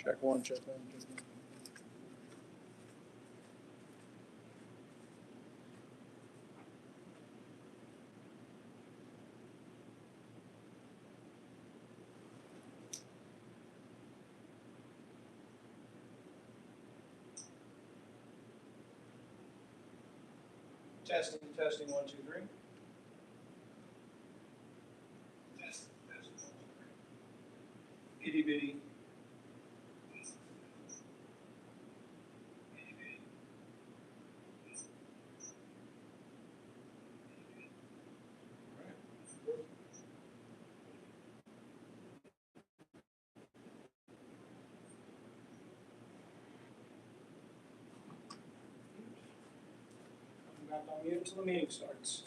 Check one, check one, check one. Testing, testing, 1, 2, 3. Testing, testing, 1, 2, 3. Itty bitty. Itty bitty. All right. I'm back on mute until the meeting starts.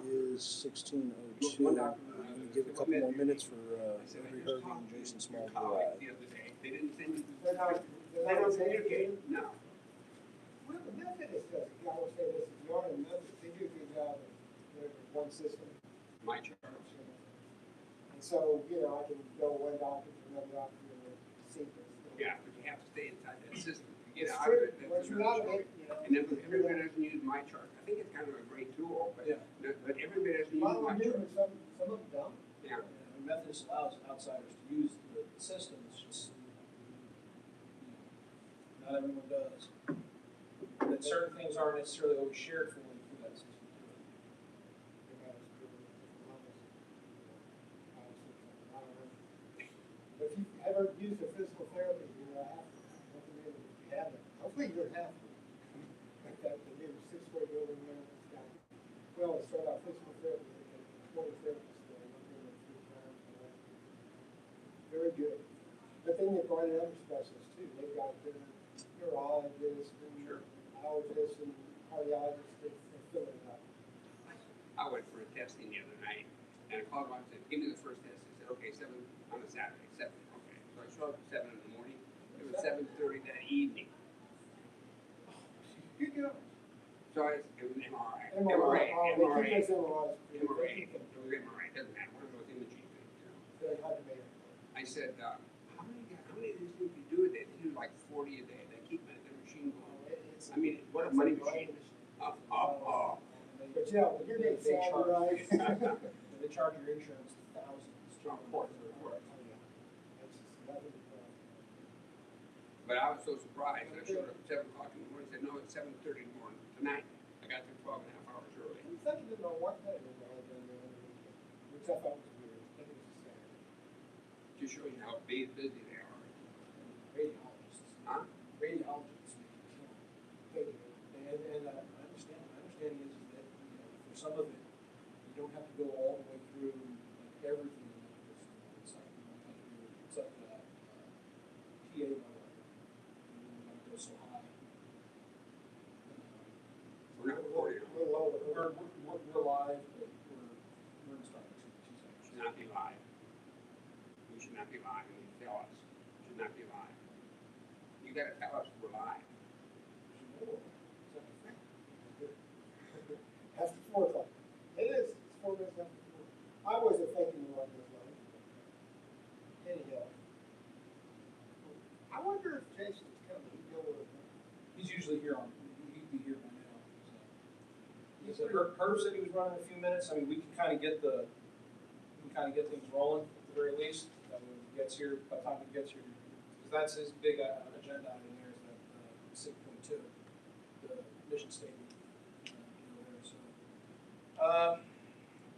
is 16:02. I'm going to give a couple more minutes for Avery Hervey and Jason Small to arrive. The other day, they didn't send me. They're not communicating? No. Well, the Methodist does, I will say this, if you are in Methodist, they do a good job of their one system. My church. And so, you know, I can go one doctor to another doctor and see this. Yeah, but you have to stay inside that system. To get It's out of true. it, Once that's you're out another of it, story. you know. And then everybody doesn't use my chart. I think it's kind of a great tool, but, Yeah. but everybody doesn't A use lot of my them do, chart. but some of them don't. Yeah. And Methodist allows outsiders to use the system. It's just not everyone does. And certain things aren't necessarily always shared fully through that system. But if you ever use a physical therapy, you know, I have it. Hopefully you don't have to. Like that, the new 6-story building there, it's got, well, it started out physical therapy, they got 20 therapists there, working with 3 times a day. Very good. But then they've got other specialists too. They've got their neurologists and allergists and cardiologists that fill it up. I went for a testing the other night, and I called him up and said, give me the first test. He said, okay, 7 on a Saturday, 7, okay. So I showed up at 7 in the morning. It was 7:30 that evening. Good go. So it was an MRI. MRI. They MRA. keep those MRIs. MRA. It was MRI. It doesn't matter. One of those imaging things, you know. Very hard to make. I said, how many of these things you do a day? They do like 40 a day. They keep the machine going. I mean, what a money machine. But yeah, when you're getting They charge. right. They charge your insurance thousands. Of course. But I was so surprised. I showed up at 7 o'clock in the morning. He said, no, it's 7:30 in the morning tonight. I got there 12 and a half hours early. I thought you didn't know what that was all done there on the weekend, which I thought was weird. I think it was a Saturday. Just shows you how busy they are. Radiologists. Huh? Radiologists. They do. And I understand. My understanding is that, you know, for some of it, you don't have to go all the way through like everything. It's like you don't have to do. It's like PA level. You don't have to go so high. We're not recording. We're lower. We're live, but we're in Starbucks. We should not be live. We should not be live. You need to tell us. We should not be live. You got to tell us we're live. After 4 o'clock. It is. It's 4 minutes after 4. I wasn't thinking along those lines. Anyhow. I wonder if Jason's coming. He'd go with me. He's usually here he'd be here by now. So. He said, Herb said he was running a few minutes. I mean, we can kind of get things rolling at the very least. When he gets here, by the time he gets here, because that's his big agenda item there is that 6.2, the mission statement. Deal there. So,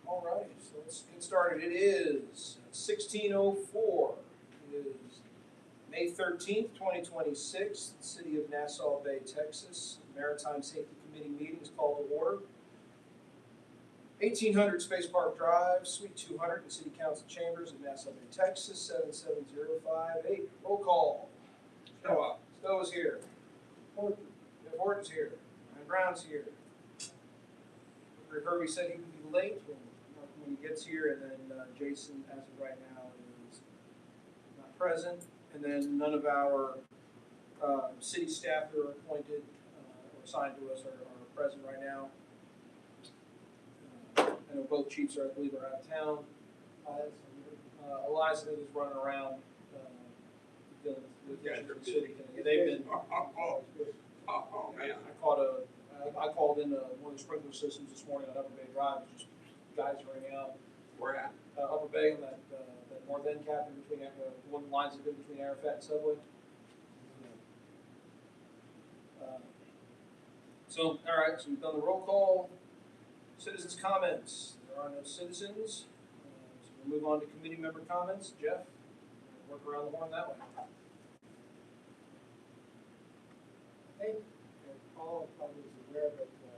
all right, so let's get started. It is 16:04. It is May 13th, 2026. The City of Nassau Bay, Texas. Maritime Safety Committee meeting is called to order. 1800 Space Park Drive, Suite 200 in City Council Chambers of Nassau Bay, Texas, 77058. Roll call. Stowe is here. Jeff Horton's here. Ryan Brown's here. Hervey said he would be late when he gets here, and then Jason, as of right now, is not present. And then none of our city staff that are appointed or assigned to us are present right now. I know both chiefs I believe, are out of town. Eliza is running around dealing with issues in the city. They've been. Oh man. I called in one of the sprinkler systems this morning on Upper Bay Drive. It's just guys running out. Where at? Upper Bay on that north end cap in between one of the lines that go between Arafat and Subway. So, all right, so we've done the roll call. Citizens' comments. There are no citizens. So we'll move on to committee member comments. Jeff, work around the horn that way. I think Paul probably is aware that the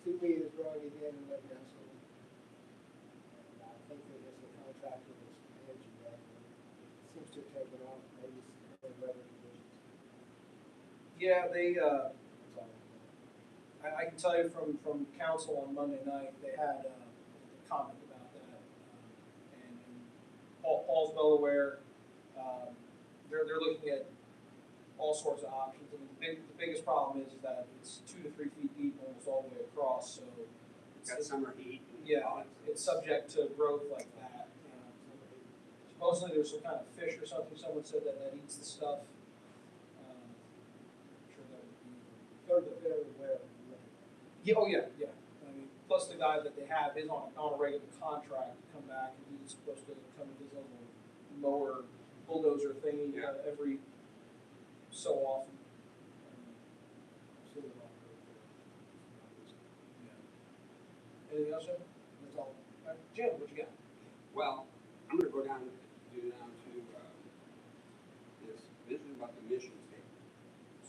seaweed is growing again in that Nassau. And I think that there's a contractor that's managing that. It seems to have taken off, maybe some weather conditions. Yeah, they. That's all I know. I I can tell you from council on Monday night, they had a comment about that. And Paul's well aware. They're looking at all sorts of options. I mean, the biggest problem is that it's 2 to 3 feet deep almost all the way across, so Got summer heat. And yeah, all that it's stuff. subject to growth like that. Supposedly there's some kind of fish or something, someone said that eats the stuff. I'm sure that would be. They're the better way of looking at it. Yeah, oh yeah, yeah. I mean, plus the guy that they have is on a regular contract to come back, and he's supposed to come with his little mower bulldozer thingy Yeah. every so often. So they're all right there. Anything else, Jim? That's all. All right, Jim, what you got? Well, I'm gonna go down to this is about the mission statement.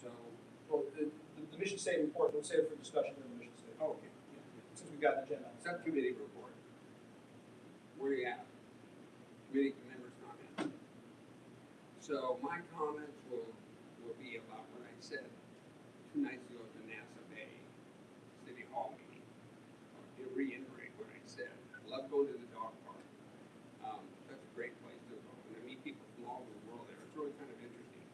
So, Well, the mission statement report, we'll save it for discussion during the mission statement. oh, okay. Since we've got an agenda. Subcommittee report. Where you at? Committee members' comments. So my comments will be about what I said 2 nights ago at the Nassau Bay City Hall meeting. I'll reiterate what I said. I love going to the dog park. That's a great place to go. And I meet people from all over the world there. It's really kind of interesting.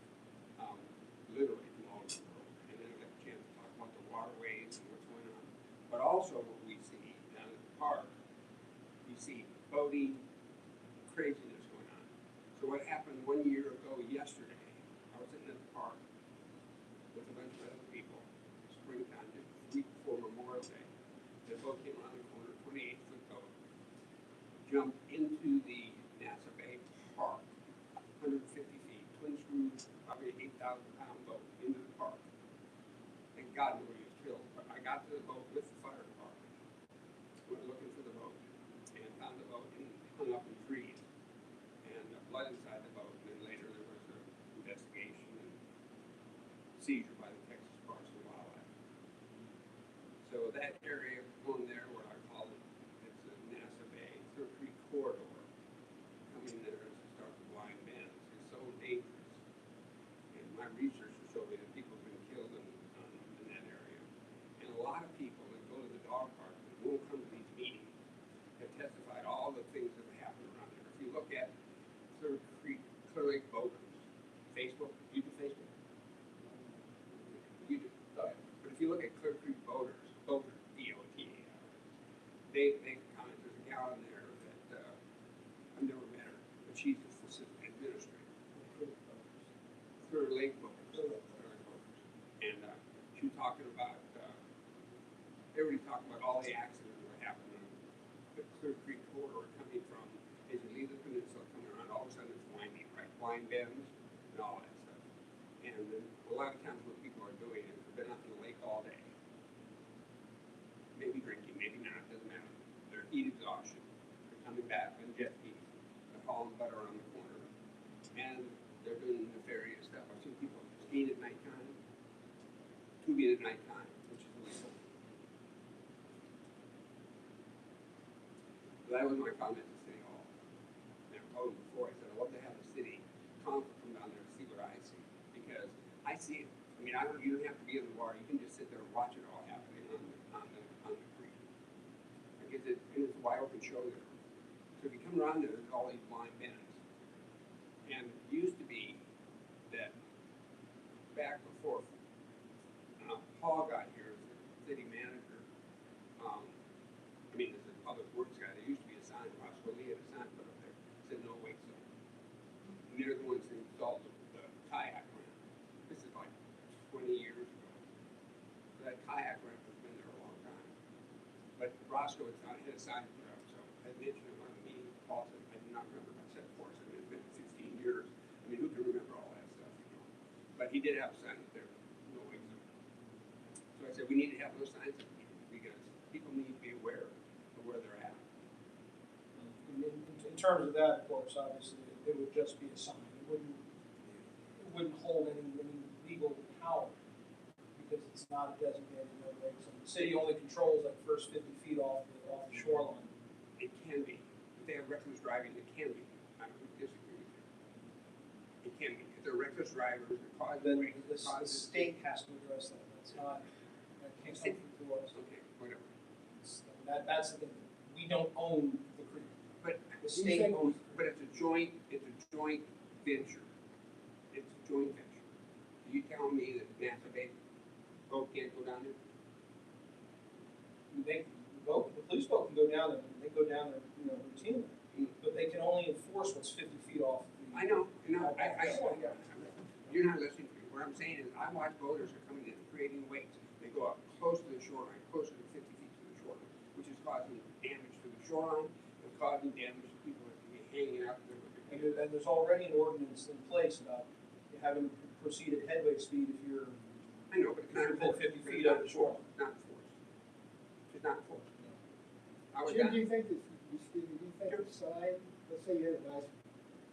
Literally from all over the world. And then I get a chance to talk about the waterways and what's going on. But also what we see down at the park, you see boating, craziness going on. So what happened 1 year ago yesterday, I was sitting at the park with a bunch of other people, springtime, just a week before Memorial Day. The boat came around the corner, 28-foot boat, jumped into the Nassau Bay Park, 150 feet, twin screws, probably an 8,000-pound boat into the park. And God knew he was killed, but I got to the boat with the fire department. Went looking for the boat and found the boat and hung up in trees and blood inside the boat. And then later there was an investigation and seizure by the Texas Parks and Wildlife. So that area going there, what I call it, it's the Nassau Bay, Third Creek corridor. Coming there as it starts to blind bends is so dangerous. And my research has shown me that people have been killed in that area. And a lot of people that go to the dog park and won't come to these meetings have testified all the things that have happened around there. If you look at Third Creek, Clear Lake Boaters, Facebook, you do Facebook? You do. But if you look at Clear Creek Boaters, D-O-T-A-R, they comment, there's a gal in there that I've never met her, but she's the assistant administrator. Clear Lake Boaters. Clear Lake Boaters. And she was talking about, everybody's talking about all the accidents that happened on the Clear Creek corridor coming from, as you leave the peninsula, coming around, all of a sudden it's winding, right? Blind bends and all that stuff. And then a lot of times what people are doing is they've been out in the lake all day. Maybe drinking, maybe not, doesn't matter. They're heat exhaustion. They're coming back on jet skis. They're hauling butter around the corner. And they're doing nefarious stuff. I've seen people skiing at nighttime, tubing at nighttime, which is illegal. So that was my comment to City Hall. And I told them before, I said, I'd love to have the city council come down there and see what I see. Because I see it. I mean, you don't have to be in the water. You can just sit there and watch it all happening on the creek. I guess it's a wide open show there. So if you come around there, there's all these blind bends. And it used to be that back before Paul got here as the city manager, as a public works guy, there used to be a sign, Roscoe Lee had a sign put up there, said no wake zone. And they're the ones that installed the kayak ramp. This is like 20 years ago. So that kayak ramp has been there a long time. But Roscoe had a sign put up, so I mentioned it on the meeting, Paul said, I do not remember, I said, of course, I mean, it's been 15 years. I mean, who can remember all that stuff, you know? But he did have a sign up there, no wake zone. So I said, we need to have those signs up because people need to be aware of where they're at. In terms of that, of course, obviously, it would just be a sign. It wouldn't hold any legal power because it's not a designated no wake zone. The city only controls that first 50 feet off the shoreline. It can be. If they have reckless driving, it can be. I don't disagree with you. It can be. If they're reckless drivers, they're causing Then wakes, the state has to address that. That's not, that can't come through was. Okay, whatever. That's the thing. We don't own the creek. But The state owns. But it's a joint venture. It's a joint venture. Are you telling me that Nassau Bay boat can't go down there? The police boat can go down there, they go down there, routinely, but they can only enforce what's 50 feet off. I know, you're not listening to me. What I'm saying is, I watch boaters are coming in and creating wakes. They go up close to the shoreline, closer to 50 feet to the shoreline, which is causing damage to the shoreline and causing damage to people that can be hanging out there with their And there's already an ordinance in place about having proceeded headway speed if you're I know, but it's not within 50 feet of the shoreline. It's not enforced. It's not enforced. I was Jim, down. do you think that, excuse me, do you think the sign, let's say you had a nice,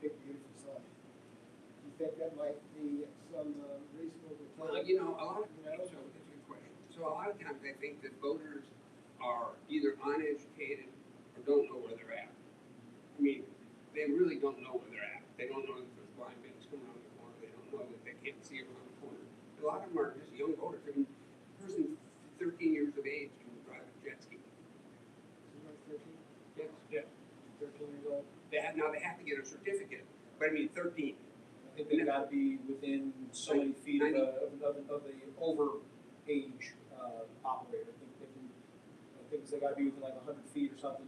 big, beautiful sign, do you think that might be some reasonable? Well, a lot of, so that's a good question. So a lot of times I think that voters are either uneducated or don't know where they're at. I mean, they really don't know where they're at. They don't know that there's blind banks coming around the corner. They don't know that they can't see around the corner. A lot of them are just young voters. I mean, a person 13 years of age can drive a jet ski. Yes. Yeah. 13 years old. They have to get a certificate, but I mean 13. I think they've got to be within so many feet of the over age operator. I think they got to be within like 100 feet or something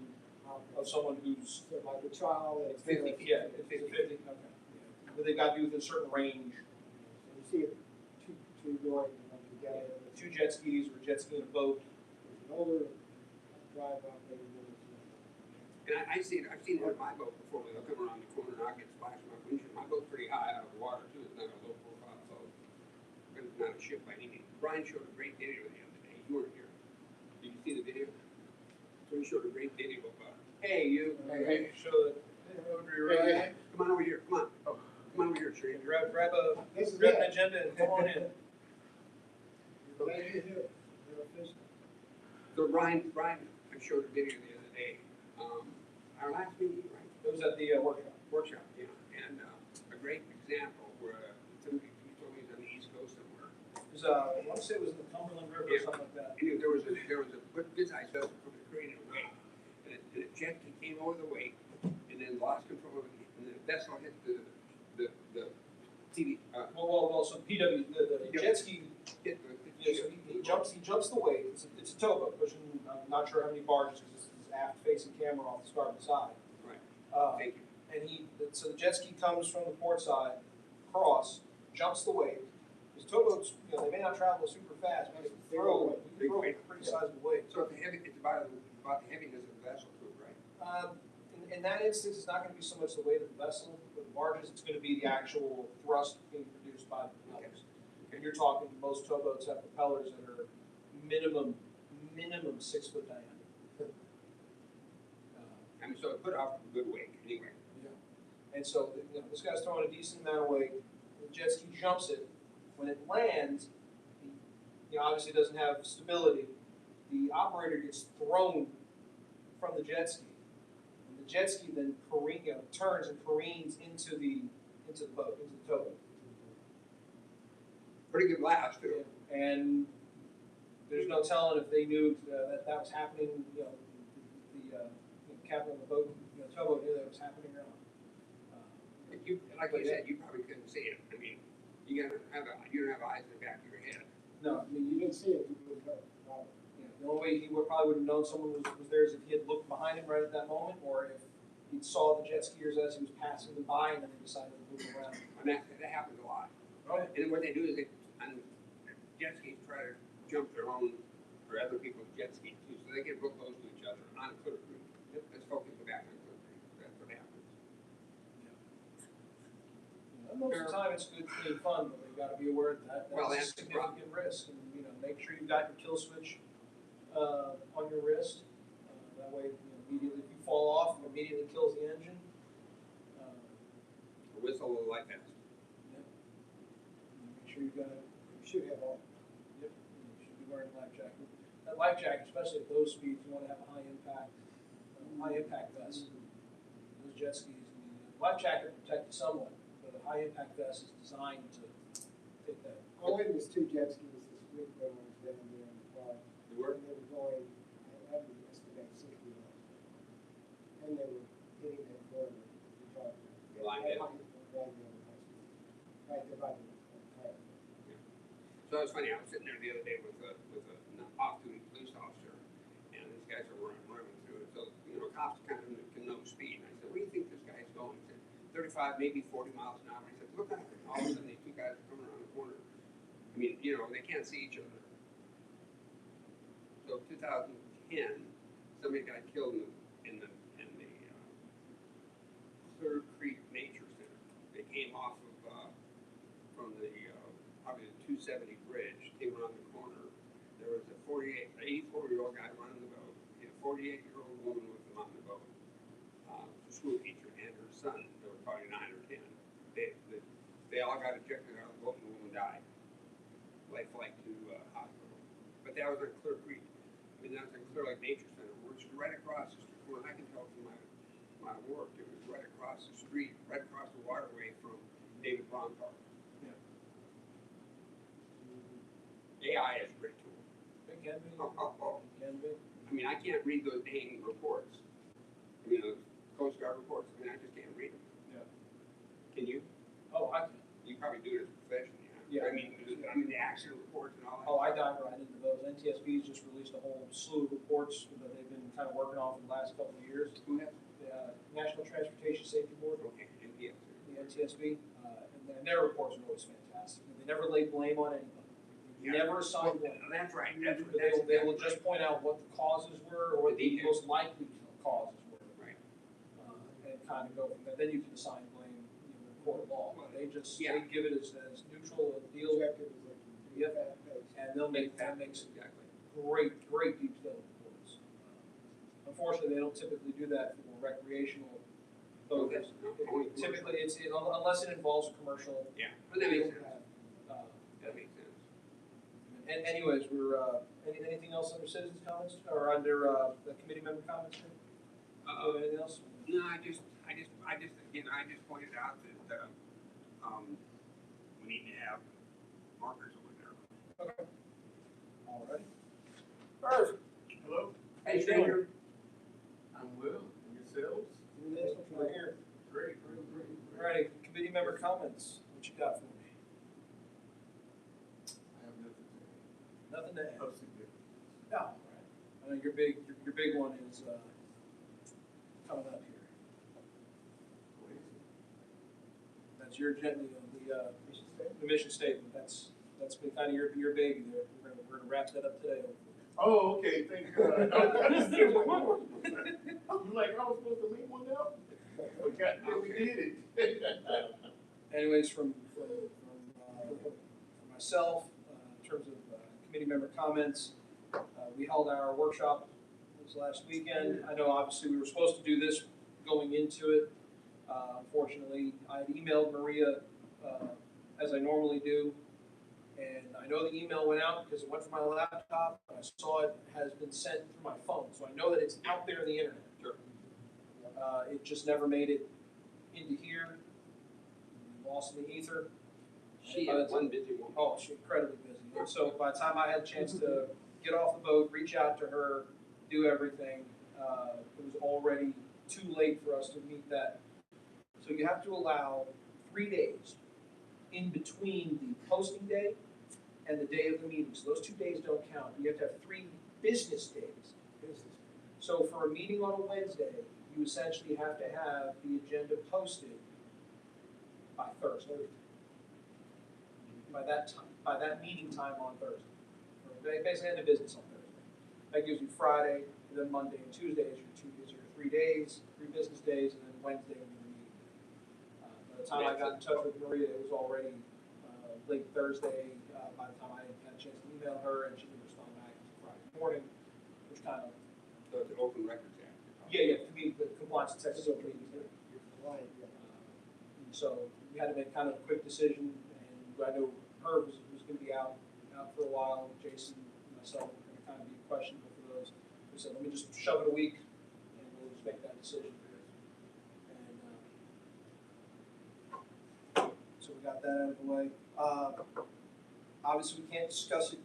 of someone who's So like a child, It's 50 feet. yeah, it's 50. Okay. Yeah. But they got to be within a certain range. so you see it, two going together. Two jet skis or a jet ski and a boat. There's an older drive up there. And I've seen it with my boat before. They'll come around the corner and I'll get splashed in my windshield. My boat's pretty high out of the water too. It's not a low profile boat, but it's not a ship by any means. Brian showed a great video the other day. You weren't here. Did you see the video? So he showed a great video about, hey, you, Hey, show the ready. come on over here. Come on. Oh, come on over here, Sheree. Grab This is an it. agenda and come on in. Glad you're here. You're official. So Brian showed a video the other day. Our last meeting, right? It was at the Workshop, yeah. And a great example where somebody told me he's on the East Coast somewhere. It was, I want to say it was in the Cumberland River or something like that. And there was a good sized vessel created a wake. And a jet ski came over the wake and then lost control of it. And the vessel hit the TV. Well, so PW, the jet ski, Hit the yeah, so he jumps the wake. It's a towboat, pushing, I'm not sure how many barges, because this is aft facing camera off the starboard side. Right. And Thank you. so the jet ski comes from the port side, across, jumps the wake. These towboats, they may not travel super fast, but they can throw a pretty sizable wake. So it's about the heaviness of the vessel too, right? In that instance, it's not going to be so much the weight of the vessel, but the barges, it's going to be the actual thrust being produced by the propellers. And you're talking, most towboats have propellers that are minimum 6 foot diameter. I mean, so it put off a good wake anyway. And so, this guy's throwing a decent amount of weight. The jet ski jumps it. When it lands, he obviously doesn't have stability. The operator gets thrown from the jet ski. And the jet ski then turns and careens into the boat, into the towboat. Pretty good blast too. And there's no telling if they knew that was happening. The captain of the boat, towboat knew that was happening or not. Like you said, you probably couldn't see it. I mean, you don't have eyes in the back of your head. No, I mean, you didn't see it, you would know. the only way he probably would have known someone was there is if he had looked behind him right at that moment, or if he saw the jet skiers as he was passing them by and then they decided to move around. And that happens a lot. Right. And what they do is on jet skis try to jump their own or other people's jet skis too, so they get real close to each other on Cliff Creek. Let's focus back on Cliff Creek. That's what happens. Most of the time, it's good, clean fun, but they've got to be aware that that's a significant risk, and make sure you've got your kill switch on your wrist. That way, immediately if you fall off, it immediately kills the engine. A whistle or light vest. Make sure you've got it. You should have all. Yep. You should be wearing a life jacket. That life jacket, especially at those speeds, you want to have a high impact vest. Those jet skis, life jacket will protect you somewhat. High impact vest is designed to take that. All in was two jet skis this week when I was down there in the park. You were? And they were going, I would estimate 60 miles. And they were hitting that corner. Line it. Right there by the car. So it was funny, I was sitting there the other day with an off-duty police officer, and these guys are running through it. So, cops kind of can know speed. And I said, where do you think this guy's going? He said, 35, maybe 40 miles an hour. He said, look at it. And all of a sudden, these two guys are coming around the corner. I mean, they can't see each other. So 2010, somebody got killed in the Clear Creek Nature Center. They came off of from the probably the 270 bridge, came around the corner. There was a 84-year-old guy running the boat, and a 48-year-old woman with him on the boat. The school teacher and her son, they were probably 9 or 10. They all got ejected out of the boat, and the woman died. Life flight to hospital. But that was on Clear Creek. I mean, that was in Clear Lake Nature Center, which is right across the street. Well, I can tell from my work, it was right across the street, right across the waterway from David Braun Park. AI is a great tool. It can be. It can be. I mean, I can't read those dang reports. Those Coast Guard reports. I mean, I just can't read them. Yeah. Can you? Oh, I can. You probably do it as a profession. Yeah. I mean, the accident reports and all that. Oh, I dive right into those. NTSB's just released a whole slew of reports that they've been kind of working on for the last couple of years. Who has? The National Transportation Safety Board, Okay, NPS. the NTSB, and their reports are always fantastic. They never lay blame on anybody. They Yeah. never assign blame. That's right. But they will just point out what the causes were or what the most likely causes were. Right. And kind of go from there. Then you can assign blame in the court of law. They just Yeah. they give it as neutral a deal. Objective is like, Yep. fast-paced. And they'll make some Exactly. great detailed reports. Unfortunately, they don't typically do that for recreational boaters. Typically, it's unless it involves a commercial. Yeah, but that makes sense. Uh, That makes sense. and anyways, we're anything else under citizens' comments or under the committee member comments? Anything else? No, I just pointed out that we need to have markers over there. Okay. All right. Perfect. Hello, Hey, stranger. I'm Will, and yourselves? We're here. Great. All right, committee member comments. What you got for me? I have nothing to say. Nothing to add. Of significance. No. All right. I know your big one is coming up here. What is it? That's your agenda, the mission statement. That's been kind of your baby there. We're gonna wrap that up today. Oh, okay, thank God. I'm like, I was supposed to leave one out? But goddamn, we did it. Anyways, from myself, in terms of committee member comments, we held our workshop this last weekend. I know obviously we were supposed to do this going into it. Unfortunately, I had emailed Maria as I normally do, and I know the email went out because it went from my laptop. And I saw it has been sent through my phone, so I know that it's out there in the internet. Sure. It just never made it into here. Lost in the ether. She is one busy woman. Oh, she's incredibly busy. And so by the time I had a chance to get off the boat, reach out to her, do everything, it was already too late for us to meet that. So you have to allow 3 days in between the posting day and the day of the meeting. So those 2 days don't count. You have to have 3 business days. So for a meeting on a Wednesday, you essentially have to have the agenda posted by Thursday. By that meeting time on Thursday. Or basically end of business on Thursday. That gives you Friday, and then Monday and Tuesday is your 3 days, 3 business days, and then Wednesday will be the meeting. By the time I got in touch with Maria, it was already late Thursday. By the time I had a chance to email her, and she didn't respond back until Friday morning, which kind of So it's an Open Records Act. to meet the compliance and technical meetings. So we had to make kind of a quick decision, and I know Herb was going to be out for a while. Jason and myself were going to kind of be questionable for those. We said, let me just shove it a week, and we'll just make that decision. And so we got that out of the way. Obviously, we can't discuss it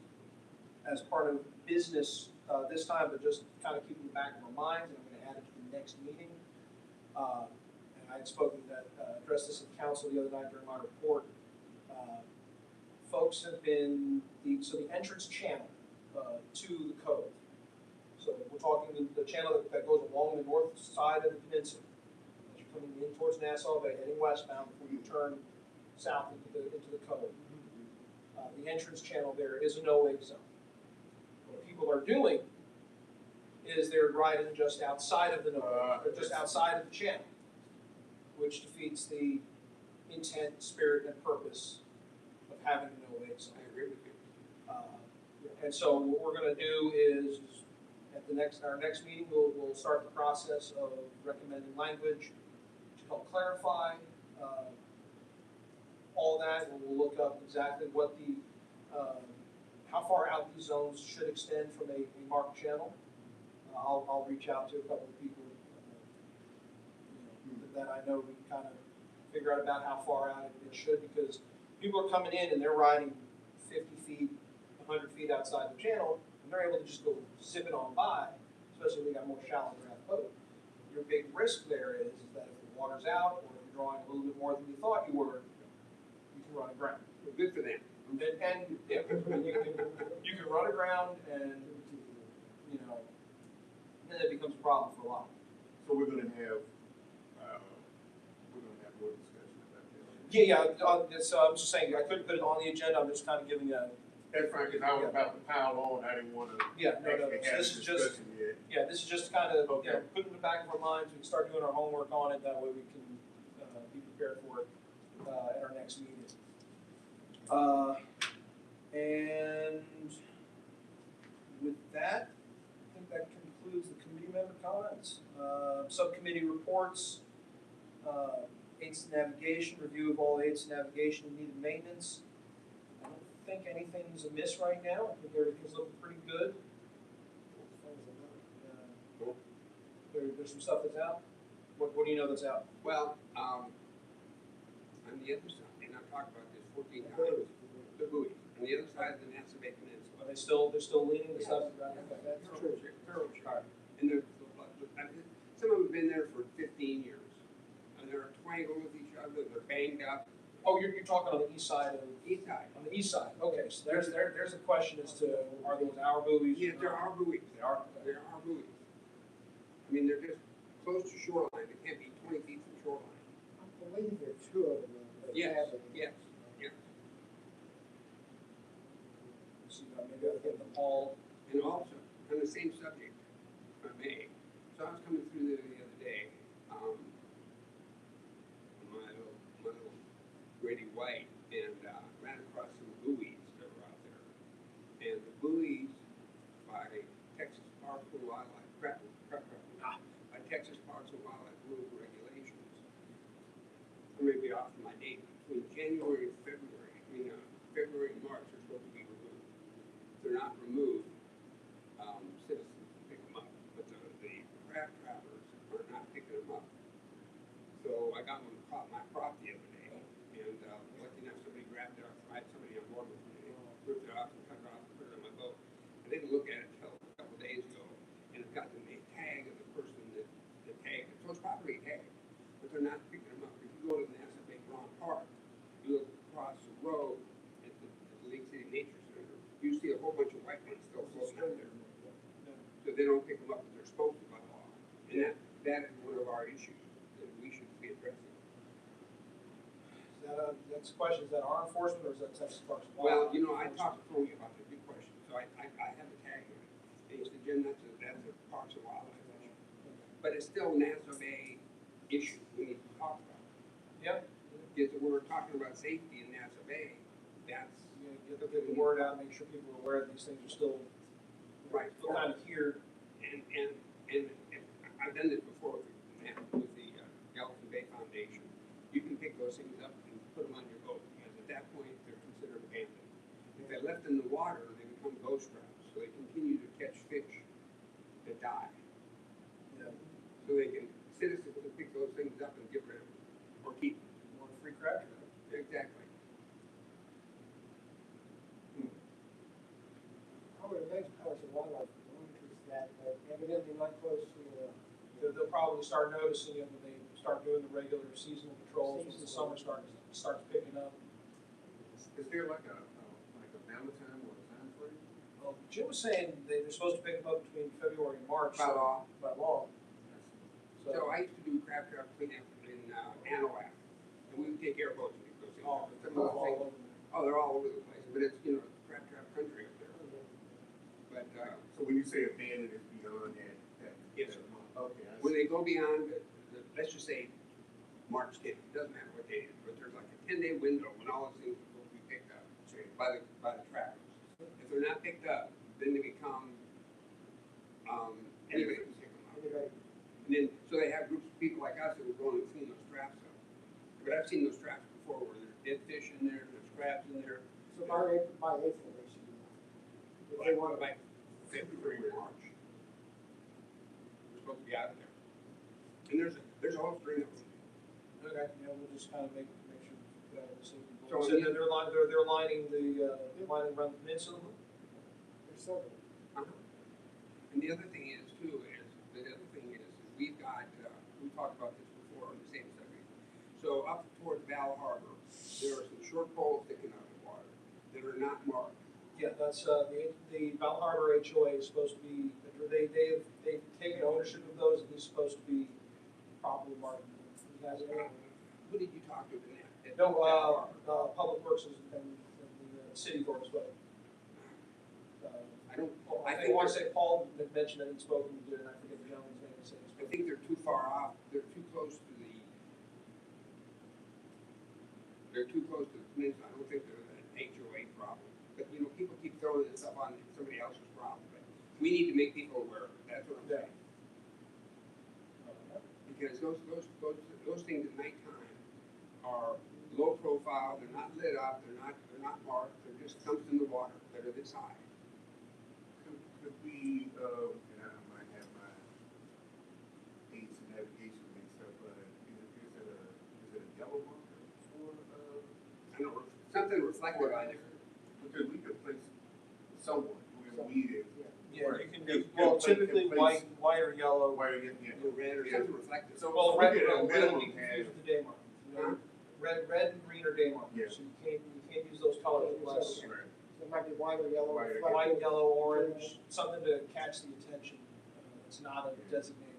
as part of business, this time, but just kind of keep in the back of our minds, and I'm gonna add it to the next meeting. And I had spoken that, addressed this at council the other night during my report. Folks have been, so the entrance channel, to the cove. So we're talking the channel that goes along the north side of the peninsula. As you're coming in towards Nassau Bay, heading westbound before you turn south into the cove. The entrance channel there is a no-wake zone. What people are doing is they're riding just outside of the no-wake, or just outside of the channel, which defeats the intent, spirit, and purpose of having a no-wake zone. I agree with you. And so what we're gonna do is, at our next meeting, we'll start the process of recommending language to help clarify, all that, and we'll look up exactly what how far out these zones should extend from a marked channel. I'll reach out to a couple of people, that I know we can kind of figure out about how far out it should, because people are coming in and they're riding 50 feet, 100 feet outside the channel, and they're able to just go zipping on by, especially if they got more shallow draft boat. Your big risk there is that if the water's out, or if you're drawing a little bit more than you thought you were, you can run aground. Well, good for them. And yeah, you can run aground, and then it becomes a problem for a lot. So we're gonna have more discussion about that. Yeah, so I'm just saying, I couldn't put it on the agenda, I'm just kind of giving a, That's fine, because I was about to pile on, I didn't wanna yeah, no, actually so have this a is just, discussion yet. yeah, this is just kind of, Okay. put it in the back of our minds, we can start doing our homework on it, that way we can, be prepared for it, at our next meeting. And with that, I think that concludes the committee member comments. Subcommittee reports, aids to navigation, review of all aids to navigation and needed maintenance. I don't think anything's amiss right now, I think everything's looking pretty good. There's some stuff that's out. What do you know that's out? Well, on the other side, and I've talked about this 14 times, the buoys, on the other side of the Nassau Bay Peninsula. Are they're still leaning the stuff? Yes. Okay. That's true. Thorough check. And some of them have been there for 15 years. And they're twangled with each other, they're banged up. Oh, you're talking on the east side of, East side. on the east side, okay, so there's a question as to, are those our buoys? Yeah, there are buoys. They are, There are buoys. I mean, they're just close to shoreline, they can't be 20 feet from shoreline. I believe there are two of them. Yes, yes, yes. so maybe I'll get them all. And also, on the same subject, if I may, so I was coming through there the other day, my little Grady White, and ran across some buoys that were out there. And the buoys by Texas Parks and Wildlife, by Texas Parks and Wildlife rules and regulations, I may be off my date, between January and February, February and March are supposed to be removed. If they're not removed, citizens can pick them up, but the crab trappers are not picking them up. So I got one caught my prop the other day, and lucky enough somebody grabbed it off, I had somebody on board with me, ripped it off and cut it off and put it on my boat. I didn't look at it until a couple of days ago, and it got the tag of the person that tagged it. So it's properly tagged, but they're not picking them up. If you go to the Nassau Bay Grand Park, you look across the road at the Lake City Nature Center, you see a whole bunch of white ones still floating out there. So they don't pick them up as they're supposed to by law. And that is one of our issues that we should be addressing. That's a question, is that our enforcement or is that Texas Parks and Well, Wildlife? I talked to Tony about the good question, so I have a tag here. And he said, Jim, that's a Parks and Wildlife issue. But it's still a Nassau Bay issue we need to talk about. Yeah. Because when we're talking about safety in Nassau Bay, that's. Get the word out, make sure people are aware that these things are still kind of here. And I've done this before with the Gallatin Bay Foundation. You can pick those things up and put them on your boat, because at that point, they're considered abandoned. If they're left in the water, they become ghost traps, so they continue to catch fish that die. Yeah. So citizens can pick those things up and get rid of them, or keep them. More free crab trap. Exactly. I would imagine Parks and Wildlife close to, They'll probably start noticing it when they start doing the regular seasonal patrols, once the summer starts picking up. Is there like a Maritime or a time frame? Well, Jim was saying they're supposed to pick them up between February and March. By law. By law. So I used to do crab trap cleanup in Anahuac, and we would take airboats and get those things. Oh, Some of those all things- over. oh, they're all over the place, but it's, crab trap country up there. But, So when you say abandoned, it's beyond that? Yes, sir. Okay, I when see. they go beyond, let's just say March 10th, it doesn't matter what date it is, but there's like a 10-day window when all those things are supposed to be picked up by the trappers. If they're not picked up, then they become, anybody can pick them up. anybody, And then, so they have groups of people like us that will go and clean those traps up. But I've seen those traps before where there's dead fish in there, there's crabs in there. so by April, they should be. If they want to, By February or March. We're supposed to be out of there. And there's a whole string of them. Okay, yeah, we'll just kind of make sure that we'll see. So So they're lining lining around the peninsula. there's several. And the other thing is we've got, we talked about this before on the same subject. So up towards Val Harbor, there are some short poles sticking out of the water that are not marked. Yeah, that's, the Val Harbor HOA is supposed to be, they've taken ownership of those, and these are supposed to be properly marked. You guys know? Who did you talk to in that? No, Val Harbor? Public Works and the city board as well. I I think want to they're- say Paul had mentioned it and spoken to it, and I forget the gentleman's name. I think they're too far off, they're too close to the peninsula. I don't think they're an HOA problem. But, people keep throwing this up on somebody else's problem, but we need to make people aware of it, that's what I'm saying. Because those things at nighttime are low profile, they're not lit up, they're not marked, they're just dumps in the water that are this high. Could we, and I might have my aids and navigation mixed up, is it a yellow marker for, I don't know, something reflective on it. because we could place someone who we is. Yeah, you can Yeah, do, well, yeah, typically place- white or yellow. Why are you, yeah. The red or something reflective. So- Well, we red could at a will minimum be have- confused with the day mark. Huh? Red and green are day markers, Yeah. so you can't use those colors unless Right. So it might be white or yellow. White or reflective. white, yellow, orange, something to catch the attention. It's not a designated.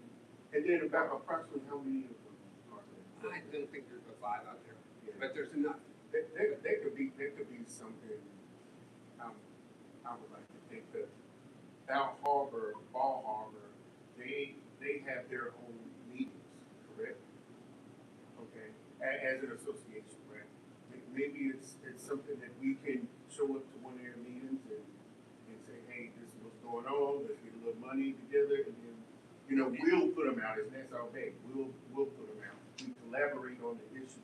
And then about approximately how many of them are there? I don't think there's a 5 out there, Yeah. but there's enough. There could be something, I would like to think that Bal Harbor, Ball Harbor, they have their own meetings, correct? Okay, as an association, right? Maybe it's something that we can show up to one of their meetings and say, hey, this is what's going on, let's get a little money together, and then, we'll put them out, as Nassau Bay, we'll put them out. We collaborate on the issue.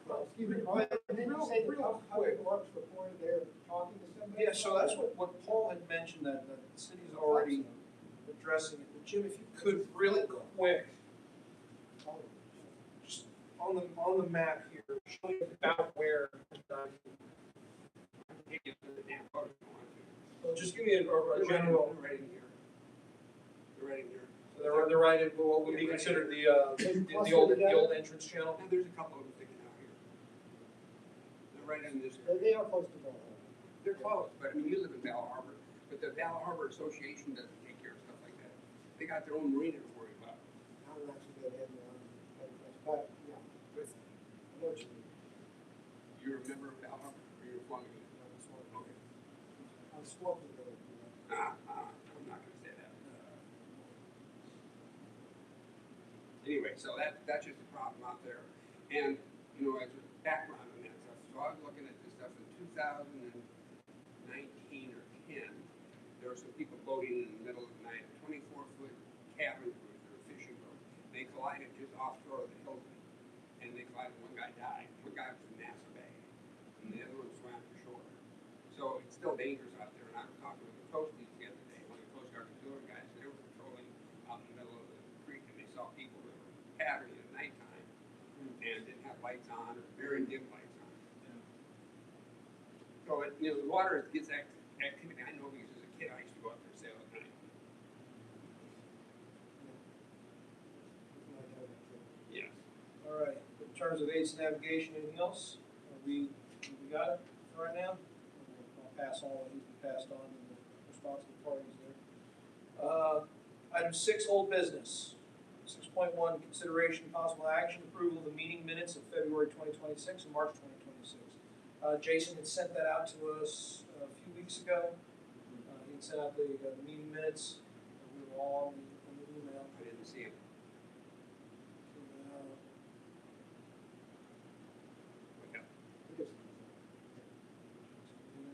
Well, excuse me, Brian, didn't you say the Public Works reported they're talking to somebody? Yeah, so that's what Paul had mentioned, that the city's already addressing it. But Jim, if you could really quick, just on the map here, show me about where. Well, just give me a general. They're right in here. They're right in here. So they're right in what would be considered the old entrance channel. Now, there's a couple of them sticking out here. They're right in this. They are close to Ball Harbor. They're close, but I mean, you live in Val Harbor, but the Val Harbor Association doesn't take care of stuff like that. They got their own marina to worry about. I'm not too good at it, but, yeah, I know what you mean. You're a member of Val Harbor, or you're flung in? Okay. I'm smoking there. I'm not gonna say that. Anyway, so that's just a problem out there. And, as a background on that stuff, so I was looking at this stuff in 2019 or 10. There were some people boating in the middle of the night, a 24-foot cabin cruiser, a fishing boat. They collided just offshore of the Hilton, and they collided, one guy died. One guy was in Nassau Bay, and the other one swam to shore. So it's still dangerous out there, and I was talking with the coasties the other day, one of the Coast Guard auxiliary guys, they were patrolling out in the middle of the creek, and they saw people that were paddling at nighttime, and didn't have lights on, or very dim lights on. So, the water gets activity. I know because as a kid, I used to go out there and sail at night. terms of aids to navigation, anything else? We got it for right now? I'll pass on what needs to be passed on to the responsible parties there. Item 6, old business. 6.1, consideration and possible action, approval of the meeting minutes of February 2026 and March 2026. Jason had sent that out to us a few weeks ago. He had sent out the meeting minutes. We were all on the email. I didn't see him.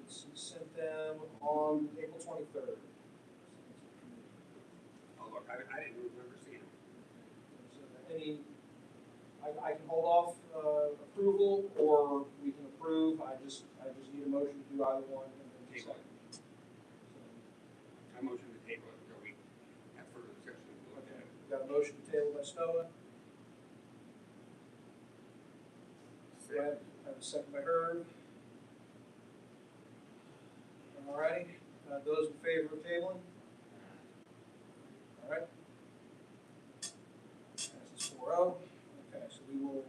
He sent them on April 23rd. Oh, look, I didn't remember seeing him. I can hold off approval, or we can approve. I just need a motion to do either one and then Table second. it. I motion to table it until we have further discussion. We'll look at it. Got a motion to table by Stoa. Brad, I have a second by Herb. All righty, those in favor of tabling? All right. Passes 4-0. Okay, so we will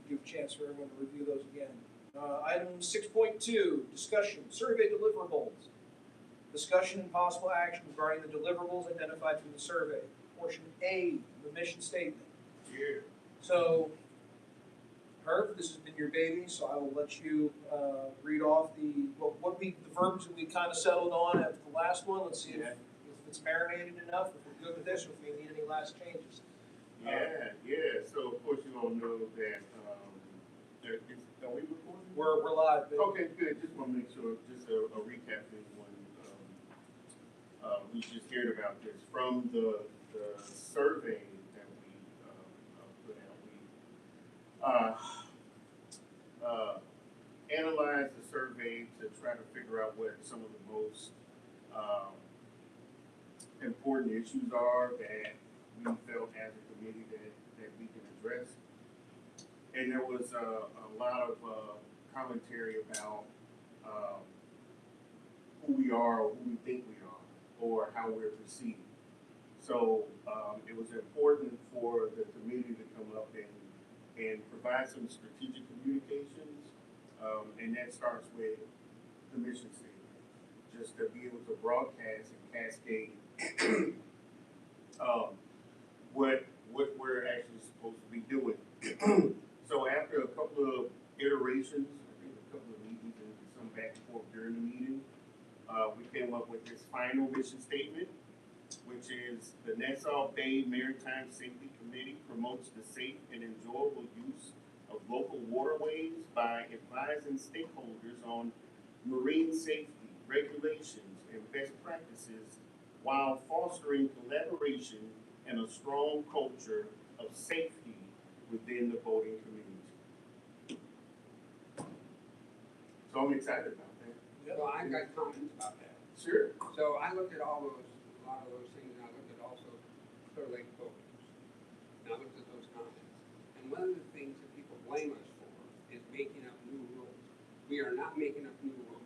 give a chance for everyone to review those again. Item 6.2, discussion, survey deliverables. Discussion and possible action regarding the deliverables identified from the survey. Portion A, the mission statement. Yeah. So, Herb, this has been your baby, so I will let you read off the verbiage that we kind of settled on after the last one. Let's see if it's marinated enough, if we're good with this, or if we need any last changes. Yeah. So of course you all know that are we recording? We're live, baby. Okay, good. Just want to make sure, just a recap for anyone who just heard about this. From the survey that we put out, we analyzed the survey to try to figure out what some of the most important issues are that we felt as a committee that we can address. And there was a lot of commentary about who we are or who we think we are or how we're perceived. So it was important for the committee to come up and provide some strategic communications, and that starts with the mission statement, just to be able to broadcast and cascade what we're actually supposed to be doing. So after a couple of iterations, I think a couple of meetings and some back and forth during the meeting, we came up with this final mission statement, which is the Nassau Bay Maritime Safety Committee promotes the safe and enjoyable use of local waterways by advising stakeholders on marine safety, regulations, and best practices while fostering collaboration and a strong culture of safety within the boating community. So I'm excited about that. So I got comments about that. Sure. So I looked at a lot of those things, and I looked at also Clear Lake Boaters. And I looked at those comments. And one of the things that people blame us for is making up new rules. We are not making up new rules.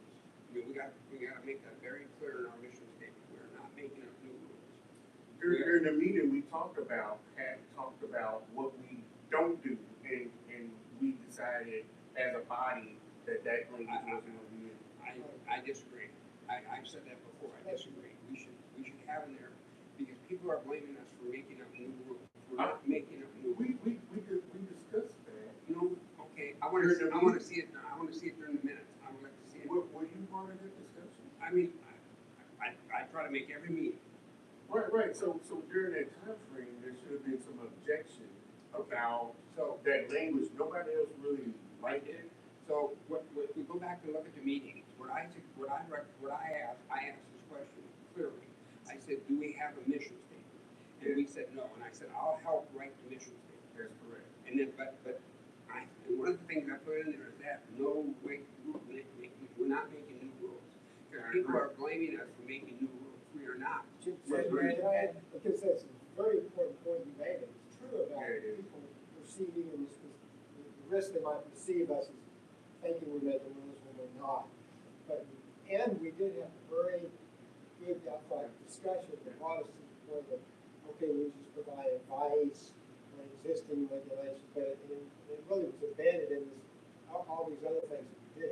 I mean, we got to make that very clear in our mission statement. We are not making up new rules. During the meeting, we talked about what we don't do, and we decided as a body that language wasn't going to be in. I disagree. I've said that before. I disagree. We should have in there, because people are blaming us for making up new rules. We're not making up new rules. We discussed that. You know, okay. I want to see it. I want to see it during the minutes. I would like to see it. Were you part of that discussion? I mean, I try to make every meeting. Right. So during that time frame, there should have been some objection about that language. Nobody else really liked it. So if we go back and look at the meetings, I asked this question clearly. I said, do we have a mission statement? And we said no. And I said, I'll help write the mission statement. That's correct. And then, and one of the things I put in there is that no way, we're not making new rules. People are blaming us for making new rules. We are not. Because that's a very important point you made. It's true about people perceiving and the risk they might perceive us as thinking we're making rules when we're not. And we did have a very good outside discussion that brought us to the point that, okay, we just provide advice on existing regulations, but in really was embedded in this, all these other things that we do.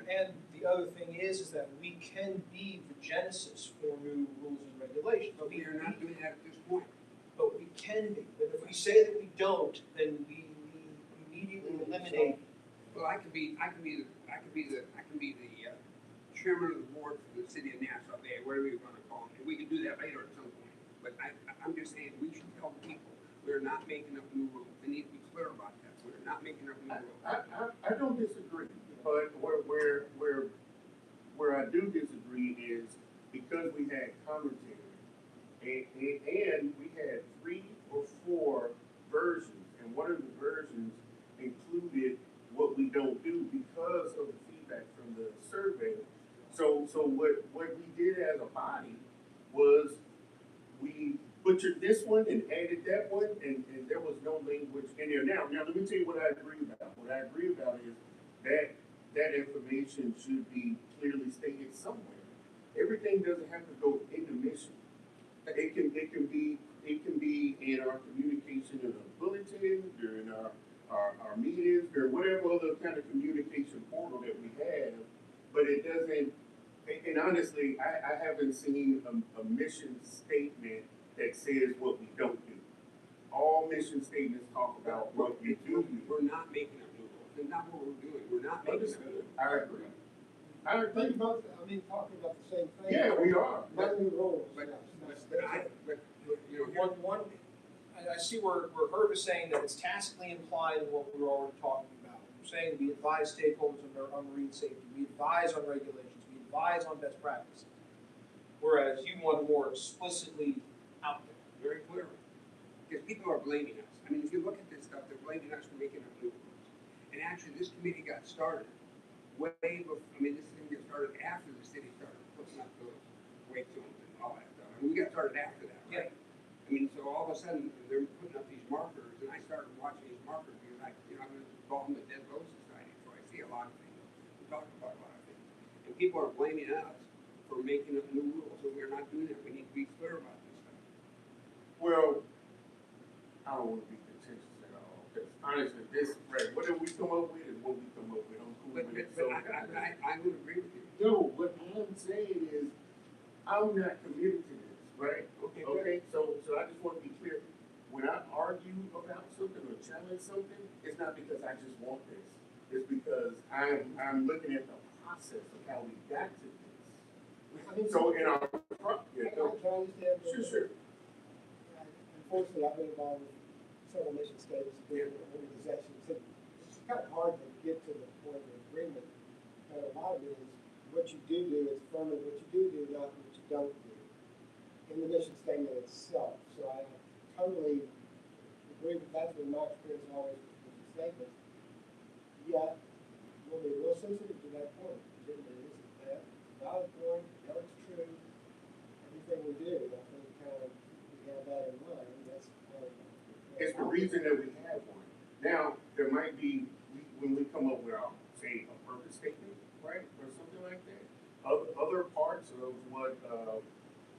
And the other thing is that we can be the genesis for new rules and regulations. But we are not doing that at this point. But we can be. But if we say that we don't, then we immediately eliminate. Well, I could be the chairman of the board for the city of Nassau Bay, whatever you want to call it. And we can do that later at some point. But I'm just saying, we should tell the people, we're not making up new rules. We need to be clear about that. We're not making up new rules. I don't disagree, but where I do disagree is because we had commentary and we had 3 or 4 versions, and one of the versions included what we don't do because of the feedback from the survey. So what we did as a body was we butchered this one and added that one, and there was no language in there. Now let me tell you what I agree about. What I agree about is that information should be clearly stated somewhere. Everything doesn't have to go in the mission. It can be in our communication in a bulletin, during our meetings, or whatever other kind of communication portal that we have, but it doesn't. And honestly, I haven't seen a mission statement that says what we don't do. All mission statements talk about what we do. We're not making up new rules. That's not what we're doing. We're not making up new rules. I agree. Think about, talking about the same thing. Yeah, we are. Not new rules. But I see where Herb is saying that it's tacitly implied in what we were already talking about. We're saying we advise stakeholders on marine safety, we advise on regulations, we advise on best practices. Whereas you want more explicitly out there. very clearly. Because people are blaming us. I mean, if you look at this stuff, they're blaming us for making up new rules. And actually, this committee got started way before, this thing got started after the city started putting up those weight zones and all that stuff. We got started after that, right? So all of a sudden, they're putting up these markers, and I started watching these markers because I'm involved in the Dead Boat Society, so I see a lot of things. We talk about a lot of things. And people are blaming us for making up new rules, so we're not doing that. We need to be clear about this stuff. Well, I don't want to be contentious at all, because honestly, whatever we come up with is what we come up with. I'm cool with it. So I would agree with you. no, what I'm saying is, I'm not committed to this, right? Okay, so I just want to be clear. When I argue about something or challenge something, it's not because I just want this. It's because I'm looking at the process of how we got to this. So in our Sure. Unfortunately, I've been involved with several mission statements and different organizations. It's kind of hard to get to the point of agreement. But a lot of it is what you do is affirming what you do, not what you don't do in the mission statement itself. So I totally agree with that's been my experience always with mission statements. Yeah, we'll be real sensitive to that point. This is that valid point, it's true. Everything we do, I think we have that in mind. That's part of it. It's the reason that we have one. Now, there might be, when we come up with our, say, a purpose statement, right, or something like that, other parts of what,